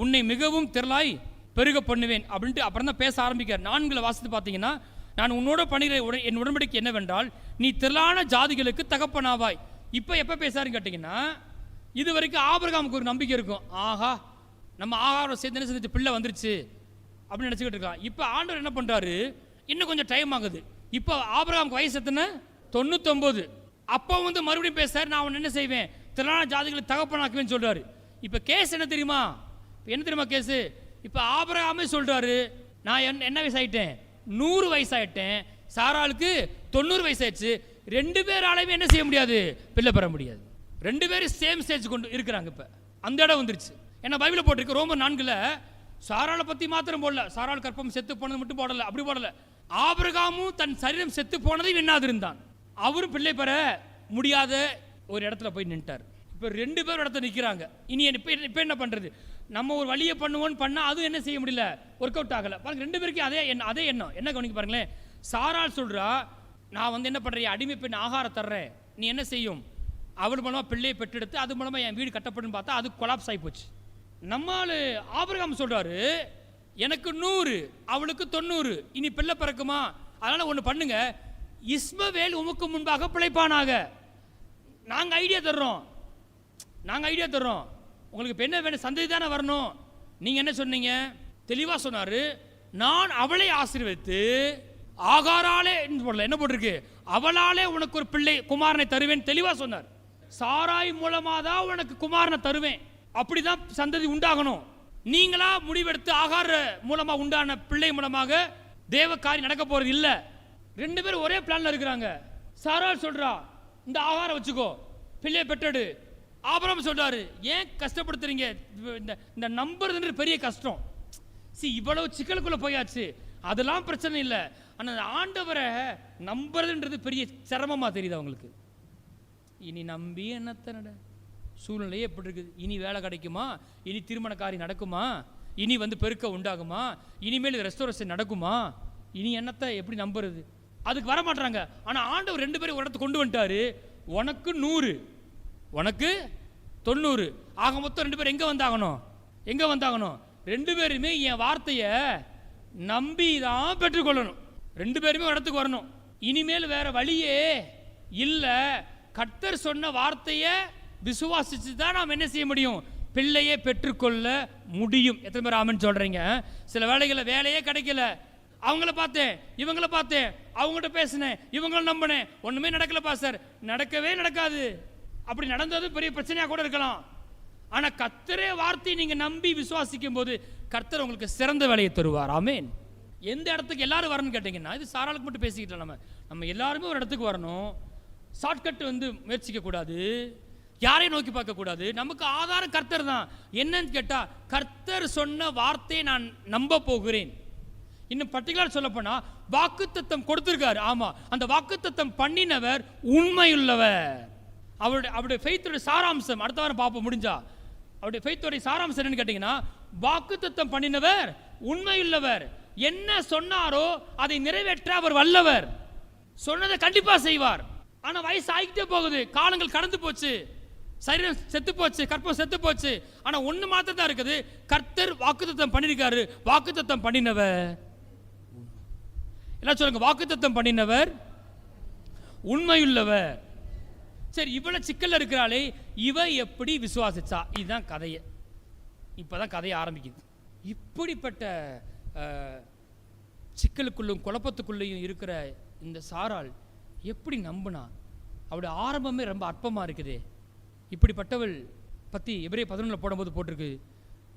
உன்னை மிகவும் திரளாய் பெருக பண்ணுவேன் அப்படின்ட்டு அப்புறம் தான் பேச ஆரம்பிக்கிறார். 4 வாசித்து பார்த்தீங்கன்னா, நான் உன்னோட பண்ணுகிற என் உடன்படிக்கை என்னவென்றால் நீ திரளான ஜாதிகளுக்கு தகப்பனாவாய். இப்போ எப்போ பேசாருன்னு கேட்டிங்கன்னா, இது வரைக்கும் ஆபிரகாமுக்கு ஒரு நம்பிக்கை இருக்கும், ஆஹா நம்ம ஆகாரம் சேர்ந்து பிள்ளை வந்துருச்சு அப்படின்னு நினச்சிக்கிட்டு இருக்கான். இப்போ ஆண்டவர் என்ன பண்ணுறாரு, இன்னும் கொஞ்சம் டைம் ஆகுது. இப்போ ஆபிரகாமுக்கு வயசு எத்தனை, 99. அப்போ மறுபடியும் பேசுறாரு, நான் அவன் என்ன செய்வேன், திரளான ஜாதிகளுக்கு தகப்பனாக்குவேன்னு சொல்றாரு. இப்போ கேஸ் என்ன தெரியுமா, கேஸு, இப்போ ஆபிரகாமே சொல்றாரு, நான் என்ன வயசாயிட்டேன், 100 வயசாயிட்டேன், சாராளுக்கு 90 வயசாயிடுச்சு, 2 பேராலையும் என்ன செய்ய முடியாது, பிள்ளை பெற முடியாது. 2 பேரும் சேம் ஸ்டேஜ் கொண்டு இருக்கிறாங்க. இப்போ அந்த இடம் வந்துருச்சு. ஏன்னா பைபிளில் போட்டிருக்கு, ரோமர் 4 சாராளை பற்றி மாத்திரம் போடல, சாராள் கற்பம் செத்து போனது மட்டும் போடல, அப்படி போடல. ஆபிரகாமும் தன் சரீரம் செத்து போனதையும் எண்ணாது இருந்தான். அவரும் பிள்ளை பெற முடியாத ஒரு இடத்துல போய் நின்ட்டார். இப்போ 2 பேர் இடத்துல நிற்கிறாங்க. இனி இப்போ என்ன பண்ணுறது, நம்ம ஒரு வழியை பண்ணுவோன்னு பண்ணால் அதுவும் என்ன செய்ய முடியல, ஒர்க் அவுட் ஆகலை. பாருங்க 2 பேருக்கும் அதே எண்ணம். என்ன கவனிக்க பாருங்களேன், சாராள் சொல்கிறா, நான் என்ன பண்ணுறேன், அடிமை பெண் ஆகாரம் தர்றேன், நீ என்ன செய்யும், அவள் மூலமாக பிள்ளையை பெற்றெடுத்து அது மூலமாக என் வீடு கட்டப்படுன்னு பார்த்தா அது கொலாப்ஸ் ஆகி போச்சு. நம்மால் ஆபிரகாம் சொல்கிறாரு, எனக்கு 100 அவளுக்கு 90, இனி பிள்ளை பிறக்குமா, அதனால் ஒன்று பண்ணுங்க, இஸ்மவேல் உமக்கு முன்பாக பிழைப்பானாக. நாங்கள் ஐடியா தர்றோம், உங்களுக்கு இப்போ என்ன வேணும், சந்ததி தானே வரணும். நீங்கள் என்ன சொன்னீங்க, தெளிவாக சொன்னார், நான் அவளை ஆசீர்வதித்து ஆகாராலே போடல, என்ன போட்டிருக்கு, அவளாலே உனக்கு ஒரு பிள்ளை குமாரனை தருவேன் தெளிவாக சொன்னார். சாராய் மூலமாக தான் உனக்கு குமாரனை தருவேன், அப்படிதான் சந்ததி உண்டாகணும். நீங்களா முடிவெடுத்து ஆகார மூலமா உண்டான பிள்ளை மூலமாக தேவ காரியம் நடக்க போறது இல்ல. 2 பேரும் ஒரே பிளான்ல இருக்கிறாங்க. சாராள் சொல்றா, இந்த ஆகாரம் வச்சுக்கோ, பிள்ளையை பெற்றெடு. ஆபிரகாம் சொல்றாரு, ஏன் கஷ்டப்படுத்துறீங்க, இந்த நம்புறதுன்ற பெரிய கஷ்டம். இவ்வளவு சிக்கலுக்குள்ள போயாச்சு, அதெல்லாம் பிரச்சனை இல்லை. ஆனால் ஆண்டவரை நம்புறதுன்றது பெரிய சிரமமா தெரியுது அவங்களுக்கு. இனி நம்பி என்னத்தனட சூழ்நிலையே எப்படி இருக்குது, இனி வேலை கிடைக்குமா, இனி திருமண காரியம் நடக்குமா, இனி பெருக்க உண்டாகுமா, இனிமேல் ரெஸ்டோரேஷன் நடக்குமா, இனி என்னத்தை எப்படி நம்புறது, அதுக்கு வர மாட்டாங்க. ஆனால் ஆண்டவர் 2 பேரும் ஒரு இடத்துக்கு கொண்டு வந்துட்டாரு, உனக்கு 100 உனக்கு 90, ஆக மொத்தம் 2 பேரும் எங்க வந்தாகணும், 2 பேருமே என் வார்த்தையை நம்பி தான் பெற்றுக்கொள்ளணும். 2 பேருமே இடத்துக்கு வரணும். இனிமேல் வேற வழியே இல்லை, கர்த்தர் சொன்ன வார்த்தையை விசுவாசிச்சு தான் நாம் என்ன செய்ய முடியும்? பிள்ளையை பெற்றுக்கொள்ள முடியும். எத்தனை பேர் ஆமென் சொல்றீங்க? சில வேளைகளில் வேலையே கிடைக்கல, அவங்கள பார்த்தேன், இவங்கள பார்த்தேன், அவங்கள்ட்ட பேசினேன், இவங்கள நம்பினேன், ஒண்ணுமே நடக்கல பாஸ்டர். நடக்கவே நடக்காது. அப்படி நடந்தது பெரிய பிரச்சனையா கூட இருக்கலாம். ஆனா கர்த்தரே வார்த்தையை நீங்க நம்பி விசுவாசிக்கும் போது கர்த்தர் உங்களுக்கு சிறந்த வேலையை தருவார். ஆமென். எந்த இடத்துக்கு எல்லாரும் வரணும்னு கேட்டீங்கன்னா, இது சாராளுக்கு மட்டும் பேசிக்கிட்டோம். நம்ம எல்லாருமே ஒரு இடத்துக்கு வரணும். ஷார்ட்கட் முயற்சிக்க கூடாது, யாரையும் நோக்கி பார்க்க கூடாது. நமக்கு ஆதாரம் கர்த்தர் தான். என்னன்னு கேட்டா, கர்த்தர் சொன்ன வார்த்தையை நான் நம்ப போகிறேன். இன்னும் பர்டிகுலர் சொல்ல போனா, வாக்குத்தத்தம் கொடுத்திருக்காரு. ஆமா, அந்த வாக்குத்தத்தம் பண்ணினவர் உண்மையுள்ளவர். அவருடைய ஃபெய்த்தோட சாராம்சம் அடுத்த வாரம் பார்ப்போம் முடிஞ்சா. அவருடைய ஃபெய்த்தோட சாராம்சம் என்னன்னு கேட்டீங்கன்னா, வாக்குத்தத்தம் பண்ணினவர் உண்மையுள்ளவர். என்ன சொன்னாரோ அதை நிறைவேற்ற அவர் வல்லவர். சொன்னதை கண்டிப்பா செய்வார். ஆனா வயசு ஆகிட்டே போகுது, காலங்கள் கடந்து போச்சு, சரீரம் செத்து போச்சு, கற்பம் செத்து போச்சு. ஆனா ஒண்ணு மாத்திரம் தான் இருக்குது, கர்த்தர் வாக்குத்தத்தம் பண்ணிருக்காரு. வாக்குத்தத்தம் பண்ணினவர் எல்லாம் சொல்லுங்க, வாக்குத்தத்தம் பண்ணினவர் உண்மையுள்ளவர். சரி, இவ்வளவு சிக்கல்ல இருக்கிறாளே, இவ எப்படி விசுவாசிச்சா? இதுதான் கதையை. இப்பதான் கதையை ஆரம்பிக்குது. இப்படிப்பட்ட சிக்கலுக்குள்ளும் குழப்பத்துக்குள்ளேயும் இருக்கிற இந்த சாராள் எப்படி நம்பினா? அவருடைய ஆரம்பமே ரொம்ப அற்பமா இருக்குது. இப்படிப்பட்டவள் பற்றி எபிரேயர் 11 போடும்போது போட்டிருக்கு,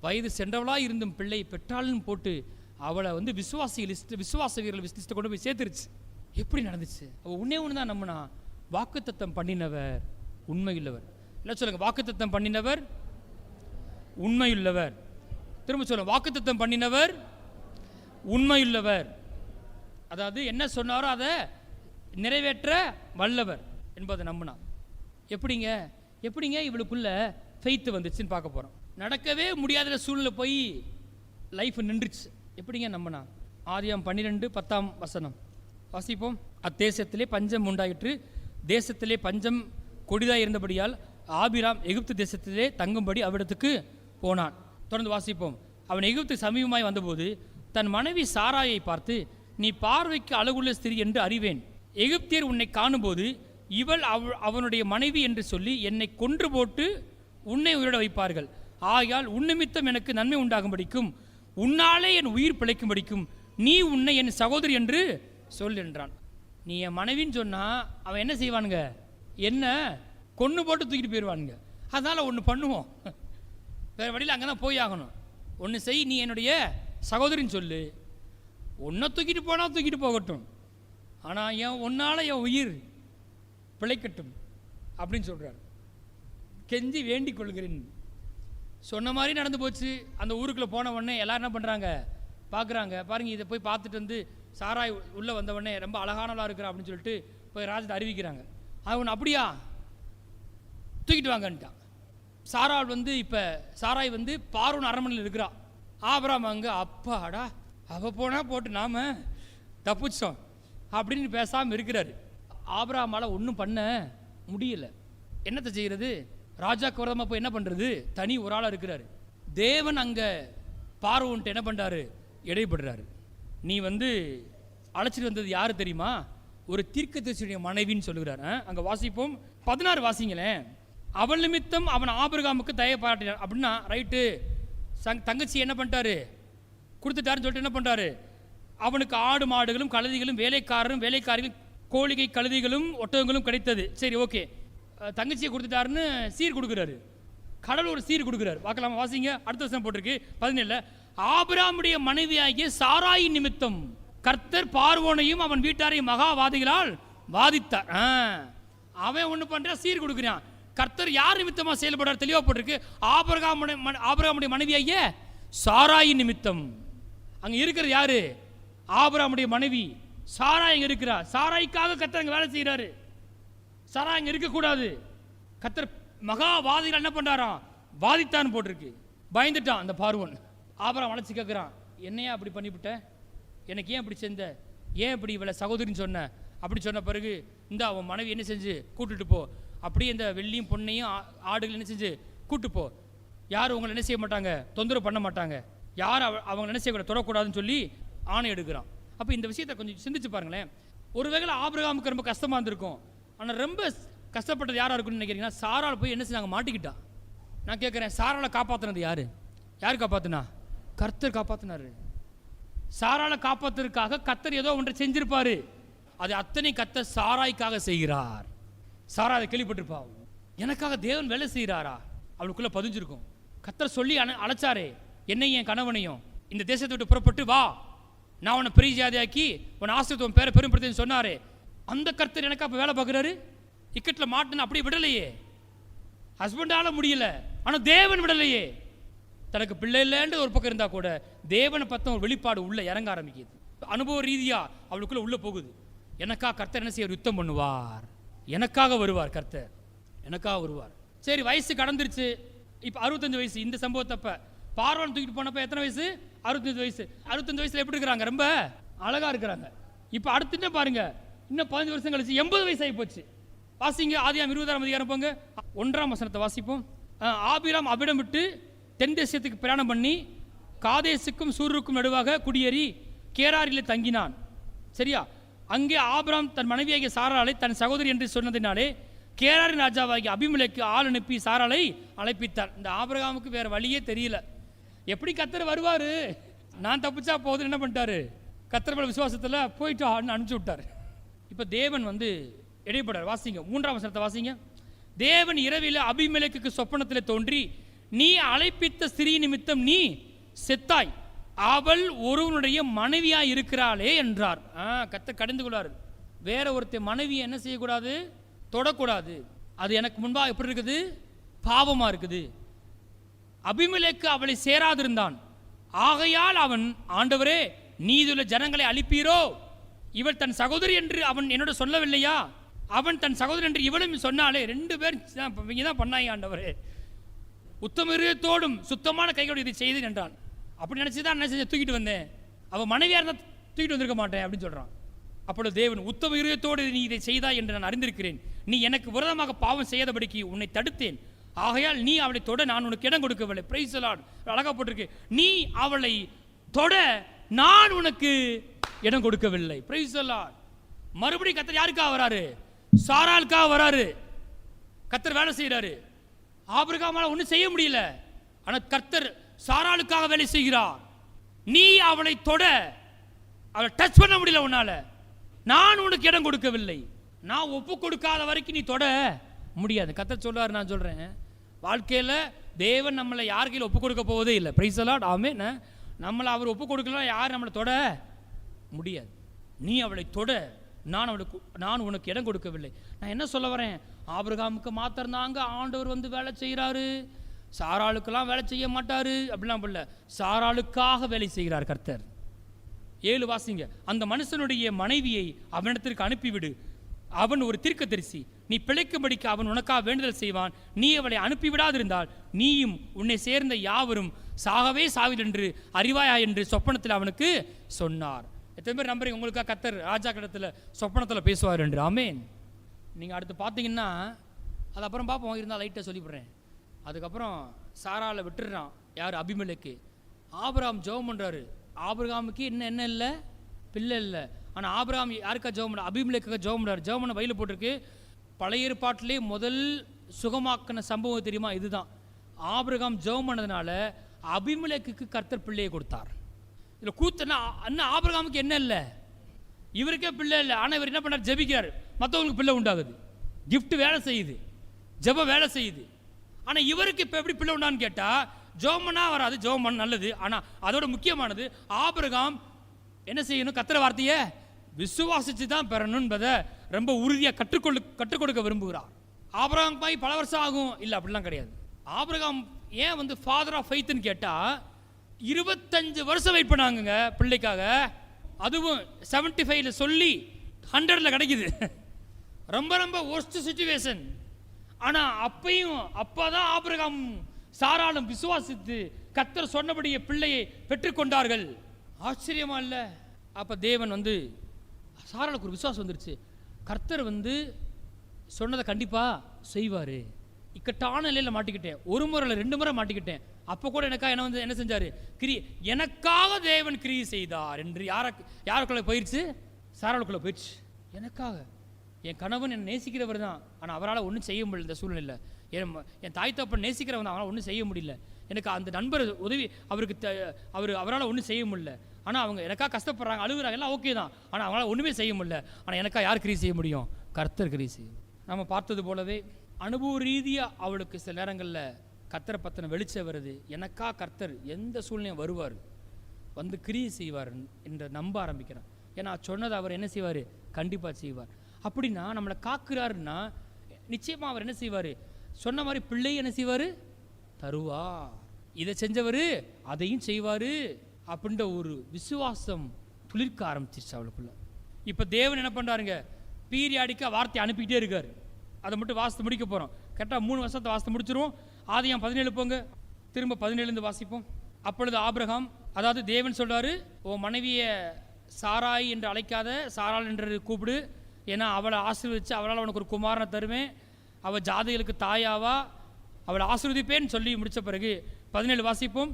வயது சென்றவளா இருந்தும் பிள்ளை பெற்றாள்னு போட்டு அவளை விசுவாச வீரர்கள் லிஸ்ட்டை கொண்டு போய் சேர்த்துருச்சு. எப்படி நடந்துச்சு? அவள் ஒன்று தான் நம்பினா, வாக்குத்தத்தம் பண்ணினவர் உண்மையுள்ளவர். இல்லை சொல்லுங்க, வாக்குத்தத்தம் பண்ணினவர் உண்மையுள்ளவர். திரும்ப சொல்லுங்க, வாக்குத்தத்தம் பண்ணினவர் உண்மையுள்ளவர். அதாவது என்ன சொன்னாரோ அதை நிறைவேற்ற வல்லவர் என்பதை நம்பினா. எப்படிங்க இவளுக்குள்ள ஃபெய்த் வந்துச்சுன்னு பார்க்க போறோம். நடக்கவே முடியாத சூழ்நிலை போய் லைஃப் நின்றுச்சு. எப்படிங்க நம்பினா? ஆதியாம் 12:10 வாசிப்போம். அத்தேசத்திலே பஞ்சம் உண்டாயிற்று, தேசத்திலே பஞ்சம் கொடிதாய் இருந்தபடியால் ஆபிராம் எகிப்து தேசத்திலே தங்கும்படி அவ்விடத்துக்கு போனான். தொடர்ந்து வாசிப்போம். அவன் எகிப்து சமீபமாய் வந்தபோது தன் மனைவி சாராயை பார்த்து, நீ பார்வைக்கு அழகுள்ள ஸ்திரீ என்று அறிவேன். எகிப்தியர் உன்னை காணும்போது இவள் அவனுடைய மனைவி என்று சொல்லி என்னை கொன்று போட்டு உன்னை உயிரிட வைப்பார்கள். ஆகையால் உன்னிமித்தம் எனக்கு நன்மை உண்டாகும்படிக்கும் உன்னாலே என் உயிர் பிழைக்கும்படிக்கும் நீ உன்னை என் சகோதரி என்று சொல் என்றான். நீ என் மனைவின்னு சொன்னா அவன் என்ன செய்வானுங்க? என்ன கொன்று போட்டு தூக்கிட்டு போயிடுவானுங்க. அதனால ஒன்று பண்ணுவோம், வேற வழியில் அங்கே தான் போய் ஆகணும். ஒன்று செய், நீ என்னுடைய சகோதரின்னு சொல்லு. ஒன்றை தூக்கிட்டு போனால் தூக்கிட்டு போகட்டும், ஆனால் உன்னால் என் உயிர் பிழைக்கட்டும் அப்படின்னு சொல்கிறார். கெஞ்சி வேண்டிக் கொள்கிறேன். சொன்ன மாதிரி நடந்து போச்சு. அந்த ஊருக்குள்ளே போன உடனே எல்லாரும் என்ன பண்ணுறாங்க? பார்க்குறாங்க. பாருங்கள், இதை போய் பார்த்துட்டு சாராய் உள்ளே வந்த உடனே ரொம்ப அழகானவளாக இருக்கிறா அப்படின்னு சொல்லிட்டு போய் ராஜத்தை அறிவிக்கிறாங்க. அவன் அப்படியா தூக்கிட்டு வாங்கன்ட்டான். சாராள் இப்போ சாராய் பார்வோன் அரண்மனையில் இருக்கிறா. ஆபிரகாம் அங்கே, அப்பாடா அவள் போனால் போட்டு நாம தப்பிச்சோம் அப்படின்னு பேசாமல் இருக்கிறாரு. ஆபிரகாமால் ஒன்றும் பண்ண முடியல. என்னத்தை செய்கிறது? ராஜாக்கு விரதமாக போய் என்ன பண்ணுறது? தனி ஒரு ஆளாக இருக்கிறாரு. தேவன் அங்கே பார்வோன்ட்டு என்ன பண்ணுறாரு? இடைப்படுறாரு. நீ அழைச்சிட்டு வந்தது யாரு தெரியுமா? ஒரு தீர்க்கதரிசியுடைய மனைவின்னு சொல்லுகிறார். அங்கே வாசிப்போம், 16 வாசிங்களேன். அவள் நிமித்தம் அவன் ஆபிரகாமுக்கு தயை பாராட்டினார் அப்படின்னா ரைட்டு. தங்கச்சி என்ன பண்ணிட்டாரு? கொடுத்துட்டாருன்னு சொல்லிட்டு என்ன பண்ணுறாரு? அவனுக்கு ஆடு மாடுகளும் கழுதிகளும் வேலைக்காரரும் வேலைக்காரிகளும் கோழிகை கழுதிகளும் ஒட்டகங்களும் கிடைத்தது. சரி, ஓகே. தங்கச்சியை கொடுத்துட்டாருன்னு சீர் கொடுக்குறாரு. கடவுள் ஒரு சீர் கொடுக்குறாரு. பார்க்கலாமா? வாசிங்க, அடுத்த வருஷம் போட்டிருக்கு 17. ஆபிரகாமுடைய மனைவியாகிய சாராய் நிமித்தம் கர்த்தர் பார்வோனையும் அவன் வீட்டாரையும் மகாவாதிகளால் வாதித்தார். அவன் ஒன்று பண்ற சீர் கொடுக்குறான். கர்த்தர் யார் நிமித்தமாக செயல்படுறார் தெளிவாக போட்டிருக்கு. ஆபிரகாமுடைய மனைவியாகிய சாராய் நிமித்தம். அங்கே இருக்கிறது யாரு? ஆபிரகாமுடைய மனைவி சாராய் அங்கே இருக்கிறார். சாராய்க்காக கர்த்தர் அங்கே வேலை செய்கிறாரு. சாராய் அங்கே இருக்கக்கூடாது. கர்த்தர் மகாவாதிகள் என்ன பண்றாராம்? வாதித்தான் போட்டிருக்கு. பயந்துட்டான் அந்த பார்வோன். ஆபிரகாம் அழைச்சி கேட்குறான், என்னையா அப்படி பண்ணிவிட்ட? எனக்கு ஏன் அப்படி செஞ்ச? ஏன் இப்படி இவளை சகோதரின்னு சொன்ன? அப்படி சொன்ன பிறகு இந்த அவன் மனைவி என்ன செஞ்சு கூட்டுட்டு போ. அப்படியே இந்த வெள்ளியும் பொண்ணையும் ஆடுகள் என்ன செஞ்சு கூட்டு போ. யாரும் உங்களை என்ன செய்ய மாட்டாங்க, தொந்தரவு பண்ண மாட்டாங்க. யார் அவங்க என்ன செய்யக்கூடாது, தொடக்கூடாதுன்னு சொல்லி ஆணை எடுக்கிறான். அப்போ இந்த விஷயத்தை கொஞ்சம் சிந்திச்சு பாருங்களேன். ஒருவேளை ஆபிரகாமுக்கு ரொம்ப கஷ்டமாக இருந்திருக்கும். ஆனால் ரொம்ப கஷ்டப்பட்டது யாரா இருக்குன்னு நினைக்கிறீங்கன்னா, சாராள் போய் என்ன செஞ்சாங்க, மாட்டிக்கிட்டா. நான் கேட்குறேன், சாராளை காப்பாற்றினது யாரு? யார் காப்பாற்றினா? கர்த்தர் காப்பாற்றினாரு. சாராளை காப்பாற்றுறதுக்காக கர்த்தர் ஏதோ ஒன்றை செஞ்சிருப்பாரு. அது அத்தனை கர்த்தர் சாராய்க்காக செய்கிறார். சாரா அதை கேள்விப்பட்டிருப்பா, எனக்காக தேவன் வேலை செய்கிறாரா? அவளுக்குள்ள பதிஞ்சிருக்கும். கர்த்தர் சொல்லி அழைச்சாரே, என்னையும் என் கணவனையும் இந்த தேசத்தை விட்டு புறப்பட்டு வா, நான் உன்னை பெரிய ஜாதியாக்கி உன் ஆசிரியத்துவம் பேரை பெரும்படுத்தேன்னு சொன்னாரே, அந்த கர்த்தர் எனக்கு அப்போ வேலை பார்க்குறாரு. இக்கட்டில் மாட்டுன்னு அப்படியே விடலையே, ஹஸ்பண்டால முடியல, ஆனால் தேவன் விடலையே. தனக்கு பிள்ளை இல்லைன்ற ஒரு பக்கம் இருந்தால் கூட தேவனை பற்றின ஒரு வெளிப்பாடு உள்ள இறங்க ஆரம்பிக்குது. அனுபவ ரீதியாக அவளுக்குள்ள உள்ள போகுது. எனக்காக கர்த்தர் என்ன செய்ய, யுத்தம் பண்ணுவார், எனக்காக வருவார், கர்த்தர் எனக்காக வருவார். சரி, வயசு கடந்துருச்சு. இப்போ 65 வயசு. இந்த சம்பவத்தப்ப பார்வான் தூக்கிட்டு போனப்ப எத்தனை வயசு? 65 வயசு. 65 வயசுல எப்படி இருக்கிறாங்க? ரொம்ப அழகா இருக்கிறாங்க. இப்போ அடுத்து பாருங்க, இன்னும் 15 வருஷம் கழிச்சு 80 வயசு ஆகி போச்சு. வாசிங்க ஆதியாகமம் 20ஆம் அதிகாரம் போங்க, 1ஆம் வசனத்தை வாசிப்போம். ஆபிராம் அவ்விடம் விட்டு தென் தேசத்துக்கு பிரயாணம் பண்ணி காதேசுக்கும் சூருக்கும் நடுவாக குடியேறி கேராரிலே தங்கினான். சரியா? அங்கே ஆபிராம் தன் மனைவியாகிய சாராளை தன் சகோதரி என்று சொன்னதினாலே கேராரின் ராஜாவாகிய அபிமெலேக்கு ஆள் அனுப்பி சாராளை அழைப்பித்தார். இந்த ஆபிரகாமுக்கு வேற வழியே தெரியல. எப்படி கர்த்தர் வருவாரு, நான் தப்பிச்சா போதுன்னு என்ன பண்ணிட்டாரு, கர்த்தர் மேல விசுவாசத்தில் போயிட்டு அனுப்பிச்சு விட்டார். இப்போ தேவன் இடைப்படார். வாசிங்க 3ஆம் வசனத்தை வாசிங்க. தேவன் இரவில் அபிமெலேக்குக்கு சொப்பனத்தில் தோன்றி, நீ அழைப்பித்த ஸ்திரீ நிமித்தம் நீ செத்தாய், அவள் ஒருவனுடைய மனைவியாய் இருக்கிறாளே என்றார். கர்த்தர் கடிந்து கொள்ளார். வேற ஒருத்தர் மனைவியை என்ன செய்யக்கூடாது, தொடக்கூடாது. அது எனக்கு முன்பாக எப்படி இருக்குது, பாவமா இருக்குது. அபிமெலேக்கு அவளை சேராதிருந்தான். ஆகையால் அவன், ஆண்டவரே நீதுள்ள ஜனங்களை அழிப்பீரோ, இவள் தன் சகோதரி என்று அவன் என்னோட சொல்லவில்லையா, அவன் தன் சகோதரி என்று இவளும் சொன்னாலே, 2 பேர் இவங்க தான் பண்ணாங்க, ஆண்டவரே உத்தம இதயத்தோடும் சுத்தமான கைகளோடு இதை செய்து என்றான். அப்படி நினைச்சுதான் என்ன செஞ்ச, தூக்கிட்டு வந்தேன், அவன் மனைவியா இருந்தால் தூக்கிட்டு வந்திருக்க மாட்டேன் அப்படின்னு சொல்றான். அப்பொழுது தேவன், உத்தம இதயத்தோடு நீ இதை செய்தாய் என்று நான் அறிந்திருக்கிறேன், நீ எனக்கு விரோதமாக பாவம் செய்யாதபடிக்கு உன்னை தடுத்தேன், ஆகையால் நீ அவளை தொட நான் உனக்கு இடம் கொடுக்கவில்லை. Price the Lord. அழகா போட்டிருக்கு, நீ அவளை தொட நான் உனக்கு இடம் கொடுக்கவில்லை. Price the Lord. மறுபடியும் கர்த்தர் யாருக்காக வராரு, சாராளுக்காக வராரு. கர்த்தர் வேலை செய்யறாரு. ஆபிரகாமால ஒன்றும் செய்ய முடியல, ஆனால் கர்த்தர் சாராளுக்காக வேலை செய்கிறார். நீ அவளை தொட, அவளை டச் பண்ண முடியல உன்னால, நான் உனக்கு இடம் கொடுக்கவில்லை. நான் ஒப்பு கொடுக்காத வரைக்கும் நீ தொட முடியாது. கர்த்தர் சொல்றாரு. நான் சொல்றேன், வாழ்க்கையில் தேவன் நம்மளை யார் கையில் ஒப்பு கொடுக்க போவதே இல்லை. Praise the Lord. ஆமென். நம்மளை அவர் ஒப்பு கொடுக்கலாம், யார் நம்மளை தொட முடியாது. நீ அவளை தொட, நான் உனக்கு இடம் கொடுக்கவில்லை. நான் என்ன சொல்ல வரேன், ஆபிரகாமுக்கு மாத்திரம்தாங்க ஆண்டவர் வேலை செய்கிறாரு, சாராளுக்கெல்லாம் வேலை செய்ய மாட்டாரு அப்படிலாம் இல்லை. சாராளுக்காக வேலை செய்கிறார் கர்த்தர். 7 வாசிங்க. அந்த மனுஷனுடைய மனைவியை அவனிடத்திற்கு அனுப்பிவிடு, அவன் ஒரு தீர்க்கதரிசி, நீ பிழைக்கும்படிக்கு அவன் உனக்காக வேண்டுதல் செய்வான், நீ அவளை அனுப்பிவிடாதிருந்தால் நீயும் உன்னை சேர்ந்த யாவரும் சாகவே சாவில் என்று அறிவாயா என்று சொப்பனத்தில் அவனுக்கு சொன்னார். எத்தனை பேர் நம்புறீங்க உங்களுக்காக கர்த்தர் ராஜா கடத்தில் சொப்பனத்தில் பேசுவார் என்று? ஆமேன். நீங்கள் அடுத்து பார்த்தீங்கன்னா, அது அப்புறம் பார்ப்போம், இருந்தால் லைட்டாக சொல்லிவிடுறேன். அதுக்கப்புறம் சாராளை விட்டுடுறான். யார்? அபிமெலேக்கு. ஆபிரகாம் ஜெபம் பண்ணுறாரு. ஆபிரகாமுக்கு என்ன இல்லை, பிள்ளை இல்லை. ஆனால் ஆபிரகாம் யாருக்கா ஜெபம் பண்ண? அபிமெலேக்காக ஜெபம் பண்ணுறாரு. ஜெபம் பண்ண வயலில் போட்டிருக்கு. பழைய ஏற்பாட்டிலே முதல் சுகமாக்கின சம்பவம் தெரியுமா? இதுதான். ஆபிரகாம் ஜெபம் பண்ணதுனால அபிமெலேக்குக்கு கர்த்தர் பிள்ளையை கொடுத்தார். இதில் கூத்துனா அண்ணா ஆபிரகாமுக்கு என்ன இல்லை, இவருக்கே பிள்ளை இல்லை, ஆனால் இவர் என்ன பண்ணார்? ஜெபிக்கிறார், மற்றவங்களுக்கு பிள்ளை உண்டாகுது. கிஃப்ட் வேலை செய்யுது, ஜெப வேலை செய்யுது. ஆனால் இவருக்கு இப்போ எப்படி பிள்ளை உண்டான்னு கேட்டால், ஜெபம்னா வராது. ஜெபம் பண்ண நல்லது, ஆனால் அதோட முக்கியமானது ஆபிரகாம் என்ன செய்யணும்? கர்த்தர் வார்த்தையை விசுவாசிச்சு தான் பெறணும் என்பதை ரொம்ப உறுதியாக கற்றுக் கொடுக்க விரும்புகிறார். ஆபிரகாம் போய் பல வருஷம் ஆகும் இல்லை, அப்படிலாம் கிடையாது. ஆபிரகாம் ஏன் ஃபாதர் ஆஃப் ஃபெய்த்னு கேட்டால் 25 வருஷம் வெயிட் பண்ணாங்க பிள்ளைக்காக. அதுவும் 75ல் சொல்லி 100ல் கிடைக்குது. ரொம்ப ரொம்ப ஒர்ஸ்ட் சிச்சுவேஷன். ஆனால் அப்பதான் ஆபிரகாம் சாராளும் விசுவாசித்து கர்த்தர் சொன்னபடியே பிள்ளையை பெற்றுக்கொண்டார்கள். ஆச்சரியமா இல்லை? அப்போ தேவன் சாராளுக்கு ஒரு விசுவாசம் வந்துருச்சு. கர்த்தர் சொன்னதை கண்டிப்பாக செய்வார். இக்கட்டான நிலையில் மாட்டிக்கிட்டேன், ஒரு முறை இல்லை 2 முறை மாட்டிக்கிட்டேன். அப்போ கூட எனக்காக என்ன செஞ்சார்? எனக்காக தேவன் கிரியை செய்தார் என்று யாருக்குள்ள போயிடுச்சு? சாராளுக்குள்ள போயிடுச்சு. எனக்காக என் கணவன் என்னை நேசிக்கிறவர் தான், ஆனால் அவரால் ஒன்றும் செய்ய முடியல. இந்த சூழ்நிலை என் தாய் தகப்பன் நேசிக்கிறவன் தான், அவரால் ஒன்றும் செய்ய முடியல. எனக்கு அந்த நண்பர் உதவி அவரால் ஒன்றும் செய்ய முடியல. ஆனால் அவங்க எனக்காக கஷ்டப்படுறாங்க, அழுகுறாங்க, எல்லாம் ஓகே தான். ஆனால் அவங்களால ஒன்றுமே செய்ய முடியல. ஆனால் எனக்காக யார் கிரியை செய்ய முடியும்? கர்த்தர் கிரியை செய்யும். நம்ம பார்த்தது போலவே அனுபவ ரீதியாக அவளுக்கு சில நேரங்களில் கர்த்தரை பற்றின வெளிச்சம் வருது. எனக்கா கர்த்தர் எந்த சூழ்நிலையும் வருவார், வந்து கிரியை செய்வார் என்று நம்ப ஆரம்பிக்கிறேன். ஏன்னா சொன்னதை அவர் என்ன செய்வார்? கண்டிப்பாக செய்வார். அப்படின்னா நம்மளை காக்குறாருன்னா நிச்சயமாக அவர் என்ன செய்வார்? சொன்ன மாதிரி பிள்ளை என்ன செய்வார்? தருவா. இதை செஞ்சவர் அதையும் செய்வார் அப்படின்ற ஒரு விசுவாசம் துளிர்க்க ஆரம்பிச்சிருச்சு அவளுக்குள்ள. இப்போ தேவன் என்ன பண்ணுறாருங்க? பீரியாடிக்காக வார்த்தையை அனுப்பிக்கிட்டே இருக்கார். அதை மட்டும் வாசித்து முடிக்க போகிறோம். கரெக்டாக 3 வருஷத்தை வாசித்து முடிச்சிருவோம். ஆதியாம் 17 போங்க, திரும்ப 17 வாசிப்போம். அப்பொழுது ஆபிரகாம், அதாவது தேவன் சொல்றாரு, உன் மனைவியை சாராய் என்று அழைக்காத, சாராள் என்று கூப்பிடு, ஏன்னா அவளை ஆசீர்வதிச்சு அவளால் உனக்கு ஒரு குமாரனை தருவேன், அவள் ஜாதிகளுக்கு தாயாவா, அவளை ஆசீர்வதிப்பேன்னு சொல்லி முடித்த பிறகு 17 வாசிப்போம்.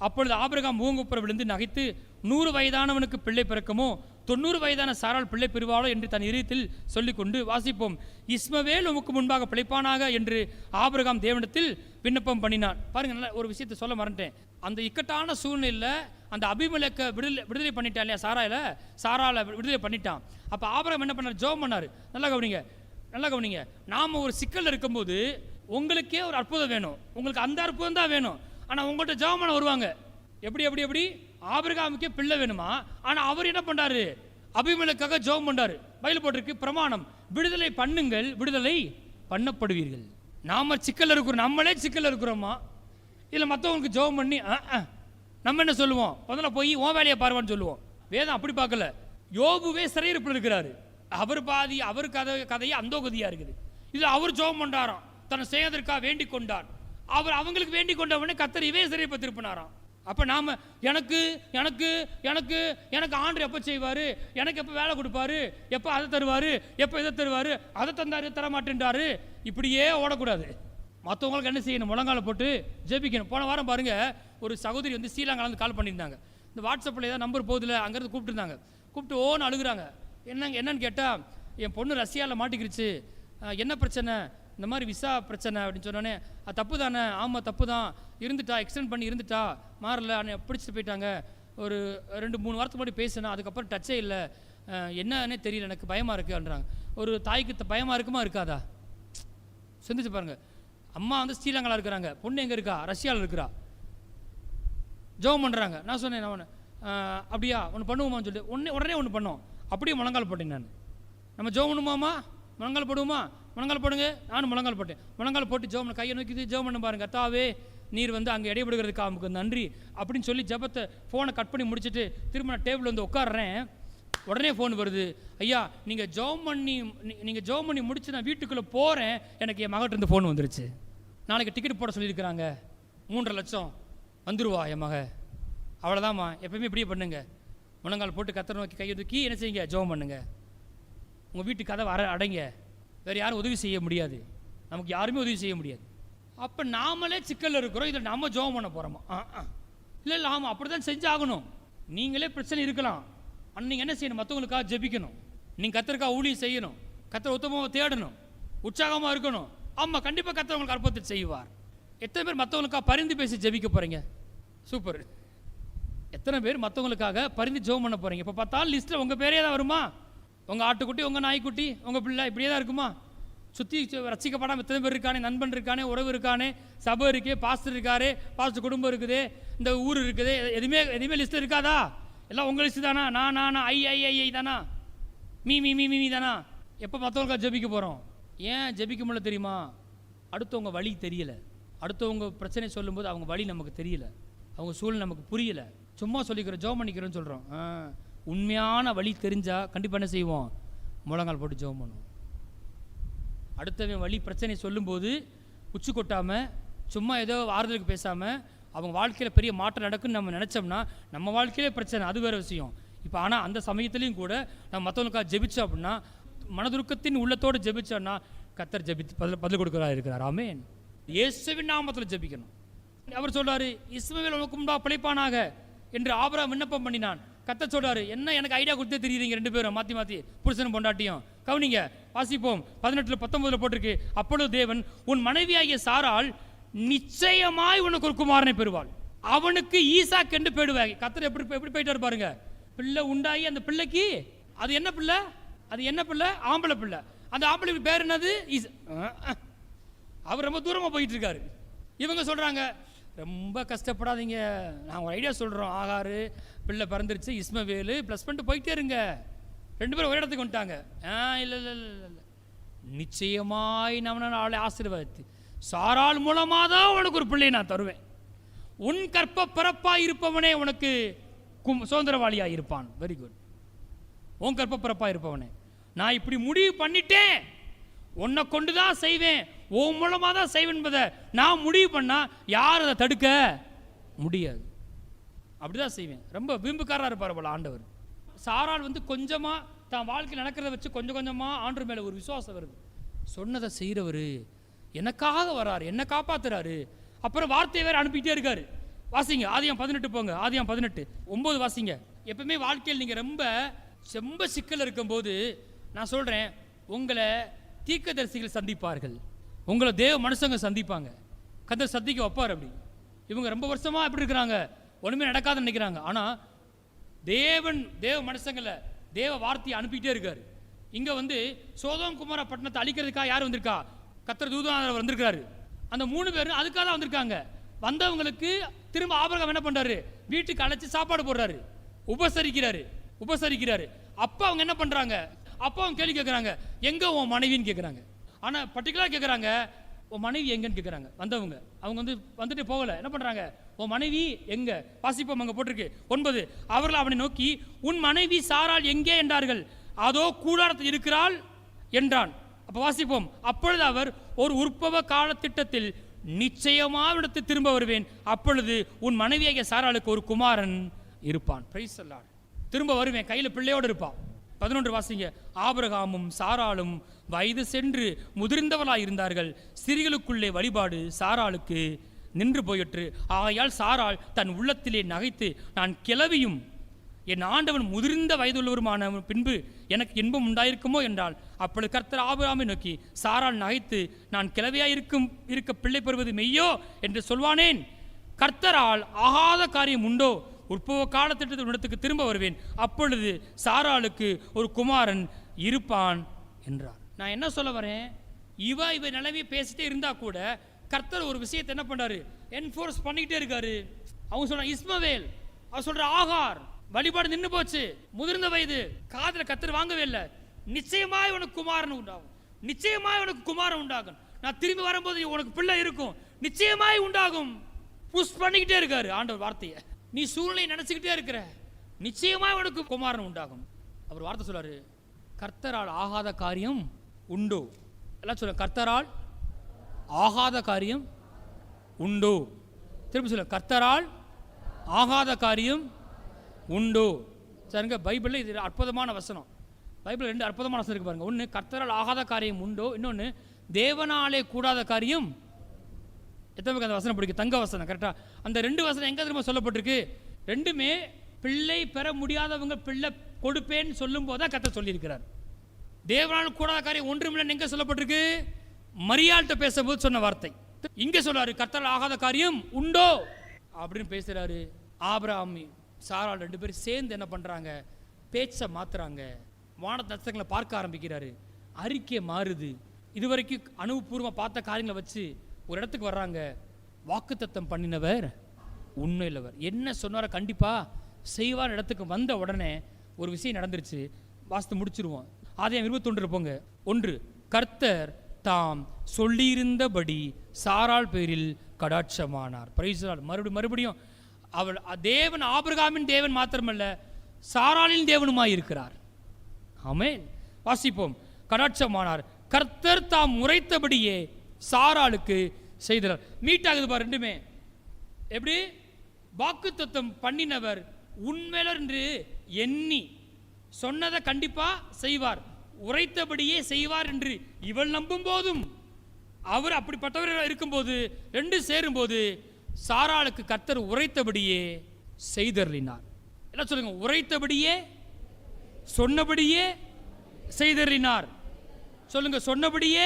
அப்பொழுது ஆபிரகாம் மூங்குப்புற விழுந்து நகைத்து, 100 வயதானவனுக்கு பிள்ளை பிறக்குமோ, 90 வயதான சாராள் பிள்ளை பெறுவாளோ என்று தன் இதயத்தில் சொல்லிக்கொண்டு வாசிப்போம். இஸ்மவேல் உமக்கு முன்பாக பிழைப்பானாக என்று ஆபிரகாம் தேவனிடத்தில் விண்ணப்பம் பண்ணினான். பாருங்க, நல்ல ஒரு விஷயத்தை சொல்ல மறந்துட்டேன். அந்த இக்கட்டான சூழ்நிலையில் அந்த அபிமெலேக்கை விடுதலை பண்ணிட்டான் இல்லையா? சாராளை விடுதலை பண்ணிட்டான். அப்போ ஆபிரகாம் என்ன பண்ணார்? ஜெபம் பண்ணார். நல்லா கவனிங்க. நாம் ஒரு சிக்கல் இருக்கும்போது உங்களுக்கே ஒரு அற்புதம் வேணும், உங்களுக்கு அந்த அற்புதம் தான் வேணும். ஆனால் உங்கள்கிட்ட ஜெபம் பண்ண வருவாங்க. எப்படி ஆபிரகாமுக்கே பிள்ளை வேணுமா? ஆனால் அவர் என்ன பண்ணாரு? அபிமெலேக்காக ஜெபம் பண்ணாரு. பைபிள் போட்டிருக்கு, பிரமாணம், விடுதலை பண்ணுங்கள், விடுதலை பண்ணப்படுவீர்கள். நாம சிக்கல் இருக்கிறோம், நம்மளே சிக்கல் இருக்கிறோமா? இல்லை மற்றவங்களுக்கு ஜெபம் பண்ணி நம்ம என்ன சொல்லுவோம்? முதல்ல போய் உன் வேலையை பாருவான்னு சொல்லுவோம். வேதம் அப்படி பார்க்கல. யோபுவே சிறையிருப்பில் இருக்கிறாரு. அவர் பாதி, அவர் கதையே அந்த கதியா இருக்குது. இது அவர் ஜெபம் பண்ணாராம், தன்னை செய்வதற்காக வேண்டிக் கொண்டார். அவர் அவங்களுக்கு வேண்டிக் கொண்டவனே கர்த்தர் இவே சிறைப்பை திருப்பினாராம். அப்போ நாம எனக்கு எனக்கு எனக்கு எனக்கு ஆண்டு எப்போ செய்வார், எனக்கு எப்போ வேலை கொடுப்பாரு, எப்போ அதை தருவார், எப்போ இதை தருவார், அதை தந்தார் தர மாட்டேன்றாரு, இப்படியே ஓடக்கூடாது. மற்றவங்களுக்கு என்ன செய்யணும்? முழங்கால போட்டு ஜெபிக்கணும். போன வாரம் பாருங்க, ஒரு சகோதரி வந்து ஸ்ரீலங்காலேருந்து கால் பண்ணியிருந்தாங்க. இந்த வாட்ஸ்அப்பில் ஏதாவது நம்பர் போதில் அங்கேருந்து கூப்பிட்டுருந்தாங்க. கூப்பிட்டு ஓன்னு அழுகுறாங்க. என்னன்னு கேட்டால், என் பொண்ணு ரஷ்யாவில் மாட்டிக்கிருச்சு, என்ன பிரச்சனை? இந்த மாதிரி விசா பிரச்சனை அப்படின்னு சொன்னோன்னே, அது தப்பு தானே? ஆமாம் தப்பு தான், இருந்துட்டா, எக்ஸ்டெண்ட் பண்ணி இருந்துட்டா, மாறல, பிடிச்சிட்டு போயிட்டாங்க. ஒரு 2-3 வாரத்துக்கு முன்னாடி பேசினா, அதுக்கப்புறம் டச்சே இல்லை, என்னன்னே தெரியல, எனக்கு பயமாக இருக்குன்றாங்க. ஒரு தாய்க்கு பயமாக இருக்குமா இருக்காதா? சிந்திச்சு பாருங்க. அம்மா வந்து ஸ்ரீலங்காவில் இருக்கிறாங்க, பொண்ணு எங்கே இருக்கா? ரஷ்யாவில் இருக்கிறா. ஜெபம் பண்ணுறாங்க. நான் சொன்னேன், அப்படியா ஒன்று பண்ணுவோமான்னு சொல்லிட்டு உடனே ஒன்று பண்ணோம். அப்படியே முழங்கால் போட்டேன் நான். நம்ம ஜெபம் பண்ணுமாமா? முழங்கால் போடுவோமா? முழங்கால் போடுங்க. நானும் முழங்கால் போட்டேன். முழங்கால் போட்டு ஜெபம், கையை நோக்கி ஜெபம் பண்ண பாருங்க. கர்த்தாவே, நீர் வந்து அங்கே இடைபடுகிறதுக்கு நமக்கு நன்றி அப்படின்னு சொல்லி ஜெபத்தை ஃபோனை கட் பண்ணி முடிச்சுட்டு திரும்ப நான் டேபிள் வந்து உட்காடுறேன். உடனே ஃபோன் வருது, ஐயா நீங்கள் ஜெபம் பண்ணி முடிச்சு நான் வீட்டுக்குள்ளே போகிறேன், எனக்கு என் மகிட்ட இருந்து ஃபோன் வந்துருச்சு. நாளைக்கு டிக்கெட் போட சொல்லியிருக்கிறாங்க, 3.5 லட்சம் வந்துருவா என் மக. அவ்வளோதாம்மா, எப்பயுமே இப்படியே பண்ணுங்க. முழங்கால் போட்டு கர்த்தரை நோக்கி கையை தூக்கி என்ன செய்யுங்க? ஜெபம் பண்ணுங்க. உங்கள் வீட்டு கதவை அடைங்க. வேறு யாரும் உதவி செய்ய முடியாது, நமக்கு யாருமே உதவி செய்ய முடியாது. அப்போ நாமளே சிக்கலில் இருக்கிறோம், இதில் நம்ம ஜெபம் பண்ண போகிறோமா? இல்லை ஆமாம், அப்படி தான் செஞ்சாகணும். நீங்களே பிரச்சனை இருக்கலாம், ஆனால் நீங்கள் என்ன செய்யணும்? மற்றவங்களுக்காக ஜெபிக்கணும். நீங்கள் கர்த்தருக்காக ஊழியம் செய்யணும், கர்த்தர் உத்தமமாக தேடணும், உற்சாகமாக இருக்கணும். ஆமாம், கண்டிப்பாக கர்த்தர் உங்களுக்கு அற்புதத்தை செய்வார். எத்தனை பேர் மற்றவங்களுக்காக பரிந்து பேசி ஜெபிக்க போகிறீங்க? சூப்பர். எத்தனை பேர் மற்றவங்களுக்காக பரிந்து ஜெபம் பண்ண போகிறீங்க? இப்போ பார்த்தாலும் லிஸ்ட்டில் உங்கள் பேரே தான் வருமா? உங்கள் ஆட்டுக்குட்டி, உங்கள் நாய்க்குட்டி, உங்கள் பிள்ளை, இப்படியே தான் இருக்குமா? சுற்றி ரசிக்கப்படாமல் எத்தனை பேர் இருக்கானே, நண்பன் இருக்கானே, உறவு இருக்கானே, சபை இருக்கே, பாஸ்டர் இருக்காரு, பாஸ்டர் குடும்பம் இருக்குது, இந்த ஊர் இருக்குது, எதுவுமே லிஸ்ட்டில் இருக்காதா? எல்லாம் உங்கள் லிஸ்ட்டு தானா? நான் ஐ தானா? மீ தானா? எப்போ மற்றவங்களுக்காக ஜெபிக்க போகிறோம்? ஏன் ஜெபிக்க முடியல தெரியுமா? அடுத்தவங்க வழி தெரியலை. அடுத்தவங்க பிரச்சனை சொல்லும்போது அவங்க வழி நமக்கு தெரியல, அவங்க சூழ்நிலை நமக்கு புரியலை. சும்மா சொல்லிக்கிறோம், ஜெபம் பண்ணிக்கிறோன்னு சொல்கிறோம். உண்மையான வழி தெரிஞ்சால் கண்டிப்பாக என்ன செய்வோம்? முழங்கால் போட்டு ஜெபம் பண்ணுவோம். அடுத்தவன் வழி பிரச்சனை சொல்லும்போது உச்சி கொட்டாமல், சும்மா ஏதோ ஆறுதலுக்கு பேசாமல், அவங்க வாழ்க்கையில் பெரிய மாற்றம் நடக்குன்னு நம்ம நினச்சோம்னா நம்ம வாழ்க்கையிலே பிரச்சனை, அது வேறு விஷயம். இப்போ ஆனால் அந்த சமயத்துலேயும் கூட நம்ம மற்றவங்களுக்காக ஜெபிச்சோம் அப்படின்னா, மனதுருக்கத்தின் உள்ளத்தோடு ஜெபிச்சோன்னா கர்த்தர் பதில் கொடுக்குறா இருக்கிறார். ஆமென். இயேசுவின் நாமத்தில் ஜெபிக்கணும். அவர் சொல்றாரு, இஸ்மவேல் உனக்கு முன்பாக பிழைப்பானாக என்று ஆபிரகாம் விண்ணப்பம் பண்ணினான். கர்த்தர் சொல்றாரு, என்ன எனக்கு ஐடியா கொடுத்தே தெரியுறீங்க ரெண்டு பேரும் மாற்றி மாற்றி, புருஷனும் பொண்டாட்டியும். கவனிங்க, வாசிப்போம். 18-19 போட்டிருக்கு, அப்பொழுது தேவன், உன் மனைவியாகிய சாராள் நிச்சயமாய் உனக்கு ஒரு குமாரனை பெறுவாள், அவனுக்கு ஈசாக் என்று பேடுவாய். கர்த்தர் எப்படி போயிட்டு பாருங்க. பிள்ளை உண்டாகி அந்த பிள்ளைக்கு அது என்ன பிள்ளை? அது என்ன பிள்ளை? ஆம்பளை பிள்ளை. அந்த ஆம்பளை பேர் என்னது? அவர் ரொம்ப தூரமாக போயிட்டு இருக்காரு. இவங்க சொல்றாங்க, ரொம்ப கஷ்டப்படாதீங்க, நான் ஒரு ஐடியா சொல்கிறோம். ஆகாரு பிள்ளை பிறந்துருச்சு, இஸ்மவேலு ப்ளஸ் பண்ணிட்டு போயிட்டே இருங்க. ரெண்டு பேரும் ஒரு இடத்துக்கு வந்துட்டாங்க. இல்லை இல்லை இல்லை இல்லை, நிச்சயமாய் நான் அவளை ஆசீர்வதித்து சாராள் மூலமாக தான் உனக்கு ஒரு பிள்ளையை நான் தருவேன். உன் கற்ப பிறப்பாக இருப்பவனே உனக்கு சுதந்திரவாளியாக இருப்பான். Very good. உன் கற்ப பிறப்பாக இருப்பவனே, நான் இப்படி முடிவு பண்ணிட்டேன், உன்னை கொண்டு தான் செய்வேன், உன் மூலமாக தான் செய்வேன் என்பதை நான் முடிவு பண்ணால் யார் அதை தடுக்க முடியாது. அப்படிதான் செய்வேன். ரொம்ப வீம்புக்காரராக இருப்பார் போல ஆண்டவர். சாராள் கொஞ்சமாக தான் வாழ்க்கையில் நடக்கிறத வச்சு கொஞ்சம் கொஞ்சமாக ஆண்டவர் மேலே ஒரு விசுவாசம் வருது. சொன்னதை செய்கிறவர் எனக்காக வராரு, என்ன காப்பாத்துறாரு. அப்புறம் வார்த்தையை வேறு அனுப்பிக்கிட்டே இருக்காரு. வாசிங்க, ஆதியாகமம் 18 போங்க. ஆதியாகமம் 18:9 வாசிங்க. எப்பவுமே வாழ்க்கையில் நீங்கள் ரொம்ப ரொம்ப சிக்கல் இருக்கும்போது நான் சொல்கிறேன், உங்களை தீர்க்கதரிசிகள் சந்திப்பார்கள், உங்களை தேவ மனுஷங்க சந்திப்பாங்க, கர்த்தர் சந்திக்க வைப்பார். அப்படி இவங்க ரொம்ப வருஷமாக எப்படி இருக்கிறாங்க, ஒன்றுமே நடக்காதுன்னு நினைக்கிறாங்க. ஆனால் தேவ மனுஷங்களை தேவ வார்த்தையை அனுப்பிக்கிட்டே இருக்காரு. இங்கே சோதோம் குமார பட்டணத்தை அழிக்கிறதுக்காக யார் வந்திருக்கா? கர்த்தர் தூதனானவர் வந்திருக்கிறாரு. அந்த 3 பேரும் அதுக்காக தான் வந்திருக்காங்க. வந்தவங்களுக்கு திரும்ப ஆபிரகாம் என்ன பண்றாரு? வீட்டுக்கு அழைச்சி சாப்பாடு போடுறாரு, உபசரிக்கிறாரு. அப்போ அவங்க என்ன பண்றாங்க? அப்போ அவங்க கேள்வி கேட்குறாங்க, எங்க உன் மனைவின்னு கேட்குறாங்க. ஆனால் பர்டிகுலராக கேட்குறாங்க, உன் மனைவி எங்கன்னு கேட்குறாங்க. வந்தவங்க அவங்க வந்துட்டு போகல. என்ன பண்றாங்க? உன் மனைவி எங்க? வாசிப்போம், அங்கே போட்டிருக்கு 9. அவர்கள் அவனை நோக்கி, உன் மனைவி சாராள் எங்கே என்றார்கள். அதோ கூடாரத்தில் இருக்கிறாள் என்றான். அப்போ வாசிப்போம். அப்பொழுது அவர், ஒரு உற்பவ கால திட்டத்தில் நிச்சயமாக இடத்து திரும்ப வருவேன், அப்பொழுது உன் மனைவியாகிய சாராளுக்கு ஒரு குமாரன் இருப்பான். Price the Lord. திரும்ப வருவேன், கையில் பிள்ளையோடு இருப்பான். 11 வாசிங்க. ஆபிரகாமும் சாராளும் வயது சென்று முதிர்ந்தவளாய் இருந்தார்கள், ஸ்திரீகளுக்குள்ளே வழிபாடு சாராளுக்கு நின்று போயிற்று. ஆகையால் சாராள் தன் உள்ளத்திலே நகைத்து, நான் கிழவியும் என் ஆண்டவன் முதிர்ந்த வயதுள்ளவருமான பின்பு எனக்கு இன்பம் உண்டாயிருக்குமோ என்றால். அப்பொழுது கர்த்தர் ஆபிரகாமை நோக்கி, சாராள் நகைத்து, நான் கிழவியாய் இருக்க பிள்ளை பெறுவது மெய்யோ என்று சொல்வானேன்? கர்த்தரால் ஆகாத காரியம் உண்டோ? உற்பவ காலத்திட்டத்தில் இடத்துக்கு திரும்ப வருவேன், அப்பொழுது சாராளுக்கு ஒரு குமாரன் இருப்பான் என்றார். நான் என்ன சொல்ல வரேன், இவ நிலைமையை பேசிட்டே இருந்தா கூட கர்த்தர் ஒரு விஷயத்தை என்ன பண்றாரு? என்ஃபோர்ஸ் பண்ணிக்கிட்டே இருக்காரு. அவங்க சொல்றாங்க இஸ்மவேல், அவர் சொல்ற ஆகார், வழிபாடு நின்று போச்சு, முதிர்ந்த வயது, காதல கர்த்தர் வாங்கவே இல்லை. நிச்சயமாய் உனக்கு குமாரன் உண்டாகும், நிச்சயமாய் உனக்கு குமாரன் உண்டாகும், நான் திரும்பி வரும்போது உனக்கு பிள்ளை இருக்கும், நிச்சயமாய் உண்டாகும். புஷ் பண்ணிக்கிட்டே இருக்காரு ஆண்டவர் வார்த்தையை. நீ சூழ்நிலை நினைச்சுக்கிட்டே இருக்கிற, நிச்சயமாய் உனக்கு குமாரன் உண்டாகும். அவர் வார்த்தை சொல்றாரு, கர்த்தரால் ஆகாத காரியம் உண்டோ? எல்லாம் சொல்ல, கர்த்தரால் ஆகாத காரியம் உண்டோ? திரும்ப சொல்ல, கர்த்தரால் ஆகாத காரியம் உண்டோ? சரிங்க, பைபிளில் இது அற்புதமான வசனம். பைபிள் 2 அற்புதமான வசனம் இருக்கு பாருங்க. ஒன்று கர்த்தரால் ஆகாத காரியம் உண்டோ, இன்னொன்று தேவனாலே கூடாத காரியம். எத்தனை அந்த வசனம் பிடிக்கும்? தங்க வசனம். கரெக்டா? அந்த 2 வசனம் எங்க திரும்ப சொல்லப்பட்டிருக்கு? ரெண்டுமே பிள்ளை பெற முடியாதவங்க பிள்ளை கொடுப்பேன்னு சொல்லும் போதுதான் கர்த்தர் சொல்லியிருக்கிறார். தேவனால் கூடாத காரியம் ஒன்றுமில்லைன்னு எங்க சொல்லப்பட்டிருக்கு? மரியாள்கிட்ட பேசும்போது சொன்ன வார்த்தை. இங்க சொல்றாரு, கர்த்தரால் ஆகாத காரியம் உண்டோ அப்படின்னு பேசுறாரு. ஆபிரகாம் சாராள் 2 பேரும் சேர்ந்து என்ன பண்றாங்க? பேச்சை மாத்துறாங்க, வான நட்சத்திரங்களை பார்க்க ஆரம்பிக்கிறாரு, அறிக்கை மாறுது. இதுவரைக்கும் அனுபவபூர்வமாக பார்த்த காரியங்களை வச்சு ஒரு இடத்துக்கு வர்றாங்க. வாக்குத்தத்தம் பண்ணினவர் உண்மையிலவர், என்ன சொன்னார கண்டிப்பா செய்வார் இடத்துக்கு வந்த உடனே ஒரு விஷயம் நடந்துருச்சு. வாசித்து முடிச்சிருவோம். ஆதியாகமம் 21 போங்க. 1, கர்த்தர் தாம் சொல்லியிருந்தபடி சாராள் பேரில் கடாட்சமானார். Price the Lord. மறுபடியும் அவள் தேவன் ஆபிரகாமின் தேவன் மாத்திரமல்ல, சாராளின் தேவனுமாய் இருக்கிறார். ஆமென். வாசிப்போம். கடாட்சமானார், கர்த்தர் தாம் உரைத்தபடியே சாராளுக்கு செய்தார். மீட் ஆகுது பாரு ரெண்டுமே. எப்படி? வாக்குத்தத்தம் பண்ணினவர் உண்மையில என்று எண்ணி சொன்னதை கண்டிப்பா செய்வார், உரைத்தபடியே செய்வார் என்று இவள் நம்பும் போதும், அவர் அப்படிப்பட்டவர் இருக்கும்போது 2 சேரும்போது சாராளுக்கு கர்த்தர் உரைத்தபடியே செய்தருளினார். எல்லாம் சொல்லுங்க. உரைத்தபடியே சொன்னபடியே செய்தறினார். சொல்லுங்க, சொன்னபடியே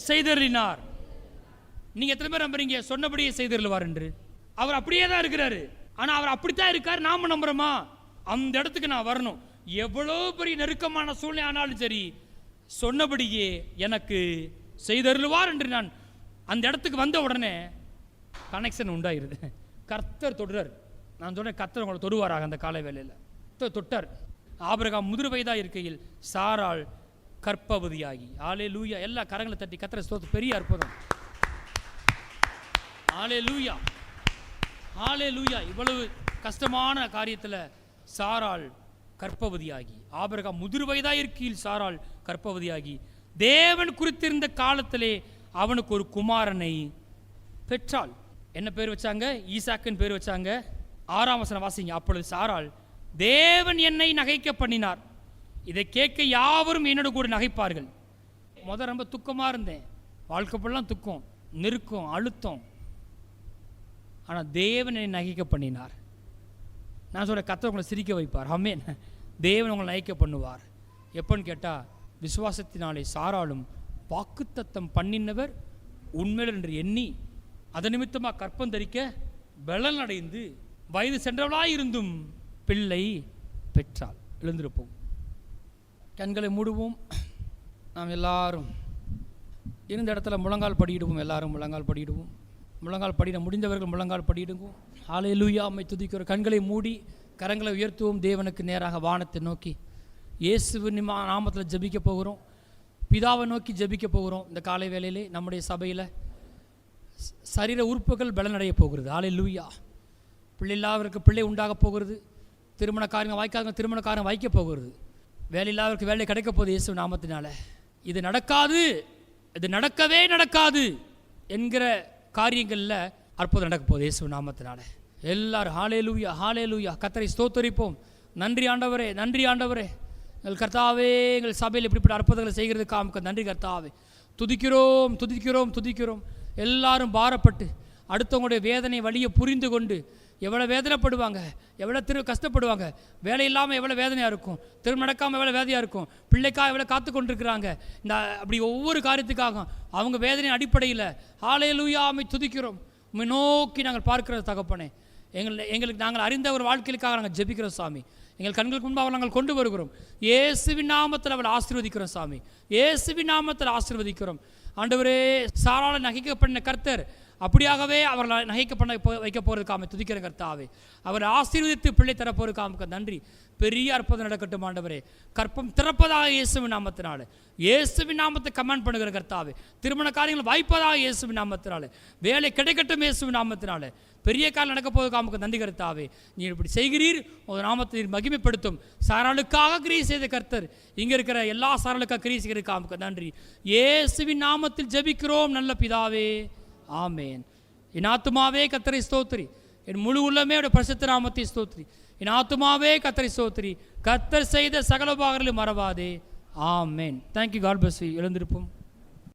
செய்தறினார். நீங்க எத்தனை பேர் நம்புறீங்க சொன்னபடியே செய்தருள்வார் என்று? அவர் அப்படியே தான் இருக்கிறாரு. ஆனா அவர் அப்படித்தான் இருக்காரு. நாம நம்புறோமா? அந்த இடத்துக்கு நான் வரணும். எவ்வளவு பெரிய நெருக்கமான சூழ்நிலை ஆனாலும் சரி, சொன்னபடியே எனக்கு செய்தருள்வார் என்று நான் அந்த இடத்துக்கு வந்த உடனே கனெக்ஷன் உண்டாயிருது. கர்த்தர் தொடுறார். நான் சொன்னேன், கர்த்தர் உங்களை தொடுவாராக. அந்த காலை வேளையில் தொட்டார். ஆபிரகாம் முதிர் வயதாக இருக்கையில் சாராள் கர்ப்பவதியாகி. ஹல்லேலூயா. எல்லா கரங்களை தட்டி கர்த்தரை ஸ்தோத்திரம். பெரிய அற்புதம். ஹல்லேலூயா, ஹல்லேலூயா. இவ்வளவு கஷ்டமான காரியத்தில் சாராள் கர்ப்பவதியாகி, ஆபிரகாம் முதிர் வயதாக இருக்கையில் சாராள் கர்ப்பவதியாகி, தேவன் குறித்திருந்த காலத்திலே அவனுக்கு ஒரு குமாரனை பெற்றாள். என்ன பேர் வச்சாங்க? ஈசாக்குன்னு பேர் வச்சாங்க. 6ஆம் வசனம் வாசிங்க. அப்பொழுது சாராள், தேவன் என்னை நகைக்க பண்ணினார், இதை கேட்க யாவரும் என்னோட கூட நகைப்பார்கள். முதல் ரொம்ப துக்கமாக இருந்தேன். வாழ்க்கை ஃபுல்லாக துக்கம், நெருக்கம், அழுத்தம். ஆனால் தேவன் என்னை நகைக்க பண்ணினார். நான் சொல்கிறேன், கர்த்தர் உங்களை சிரிக்க வைப்பார். ஆமென். தேவன் உங்களை நகைக்க பண்ணுவார். எப்போன்னு கேட்டால், விசுவாசத்தினாலே சாராளும் வாக்குத்தத்தம் பண்ணினவர் உண்மையில் என்று எண்ணி அதன் நிமித்தமாக கற்பம் தரிக்க பலன் அடைந்து வயது சென்றவளாய் இருந்தும் பிள்ளை பெற்றாள். எழுந்திருப்போம், கண்களை மூடுவோம். நாம் எல்லாரும் இருந்த இடத்துல முழங்கால் படியிடுவோம். எல்லாரும் முழங்கால் படியிடுவோம். முழங்கால் படிட முடிந்தவர்கள் முழங்கால் படியிடுவோம். ஹல்லேலூயா. அம்மை துதிக்கிறோம். கண்களை மூடி கரங்களை உயர்த்துவோம். தேவனுக்கு நேராக வானத்தை நோக்கி இயேசுவின் நாமத்தில் ஜெபிக்க போகிறோம். பிதாவை நோக்கி ஜெபிக்க போகிறோம். இந்த காலை வேளையிலே நம்முடைய சபையில் சரீர உறுப்புகள் பலனடைய போகிறது. ஹல்லேலூயா. பிள்ளை இல்லாதவருக்கு பிள்ளை உண்டாக போகிறது. திருமண காரியங்கள் வாய்க்காதவங்க திருமண காரியம் வாய்க்க போகிறது. வேலை இல்லாதவருக்கு வேலை கிடைக்க போகுது இயேசு நாமத்தினால. இது நடக்காது, இது நடக்கவே நடக்காது என்கிற காரியங்களில் அற்புதம் நடக்க போகுது இயேசு நாமத்தினால. எல்லாரும் ஹல்லேலூயா, ஹல்லேலூயா. கர்த்தரை ஸ்தோத்தரிப்போம். நன்றி ஆண்டவரே, நன்றி ஆண்டவரே. எங்கள் கர்த்தாவே, எங்கள் சபையில் இப்படிப்பட்ட அற்புதங்களை செய்கிறதுக்காக நன்றி கர்த்தாவே. துதிக்கிறோம், துதிக்கிறோம், துதிக்கிறோம். எல்லாரும் பாரப்பட்டு அடுத்தவங்களுடைய வேதனை வழியை புரிந்து கொண்டு எவ்வளோ வேதனைப்படுவாங்க, எவ்வளோ கஷ்டப்படுவாங்க. வேலை இல்லாமல் எவ்வளோ வேதனையாக இருக்கும், திரும்ப நடக்காமல் எவ்வளோ வேதனையாக இருக்கும், பிள்ளைக்காக எவ்வளோ காத்து கொண்டிருக்கிறாங்க. இந்த அப்படி ஒவ்வொரு காரியத்துக்காக அவங்க வேதனை அடிப்படையில் ஹல்லேலூயா அம்மை துதிக்கிறோம். உம்மை நோக்கி நாங்கள் பார்க்கிற தகப்பனே, எங்களுக்கு நாங்கள் அறிந்த ஒரு வாழ்க்கைக்காக நாங்கள் ஜெபிக்கிறோம் சாமி. எங்கள் கண்களுக்கு முன்பாக நாங்கள் கொண்டு வருகிறோம். இயேசுவின் நாமத்தில் அவளை ஆசீர்வதிக்கிறோம் சாமி. இயேசுவின் நாமத்தில் ஆசீர்வதிக்கிறோம் ஆண்டவரே. சாராளை நகைக்க பண்ண கர்த்தர் அப்படியாகவே அவர்களை நகைக்க பண்ண வைக்க போகிறதுக்காக துதிக்கிற கர்த்தாவே. அவர் ஆசீர்வதித்து பிள்ளை தரப்போறதுக்காக நன்றி. பெரிய அற்புதம் நடக்கட்டும் ஆண்டவரே. கற்பம் திறப்பதாக இயேசுவின் நாமத்தினால, இயேசுவின் நாமத்தை கமெண்ட் பண்ணுகிற கர்த்தாவே. திருமண காரியங்கள் வாய்ப்பதாக இயேசுவின் நாமத்தினால, வேலை கிடைக்கட்டும் இயேசுவின் நாமத்தினால. பெரிய காலம் நடக்க போவதற்காக நன்றி கர்த்தாவே. நீ இப்படி செய்கிறீர், ஒரு நாமத்தை மகிமைப்படுத்தும். சாராளுக்காக கிரியை செய்த கர்த்தர் இங்கே இருக்கிற எல்லா சாராளுக்காக கிரியை செய்கிறதுக்காக நன்றி. இயேசுவின் நாமத்தில் ஜெபிக்கிறோம் நல்ல பிதாவே, ஆமேன். என் ஆத்துமாவே கர்த்தரை ஸ்தோத்திரி, என் முழு உள்ளமே பரிசுத்த நாமத்தை ஸ்தோத்திரி. என் ஆத்துமாவே கர்த்தரை ஸ்தோத்திரி, கர்த்தர் செய்த சகல உபகாரங்களையும் மறவாதே. Amen. Thank you. God bless you. எழுந்திருப்போம்.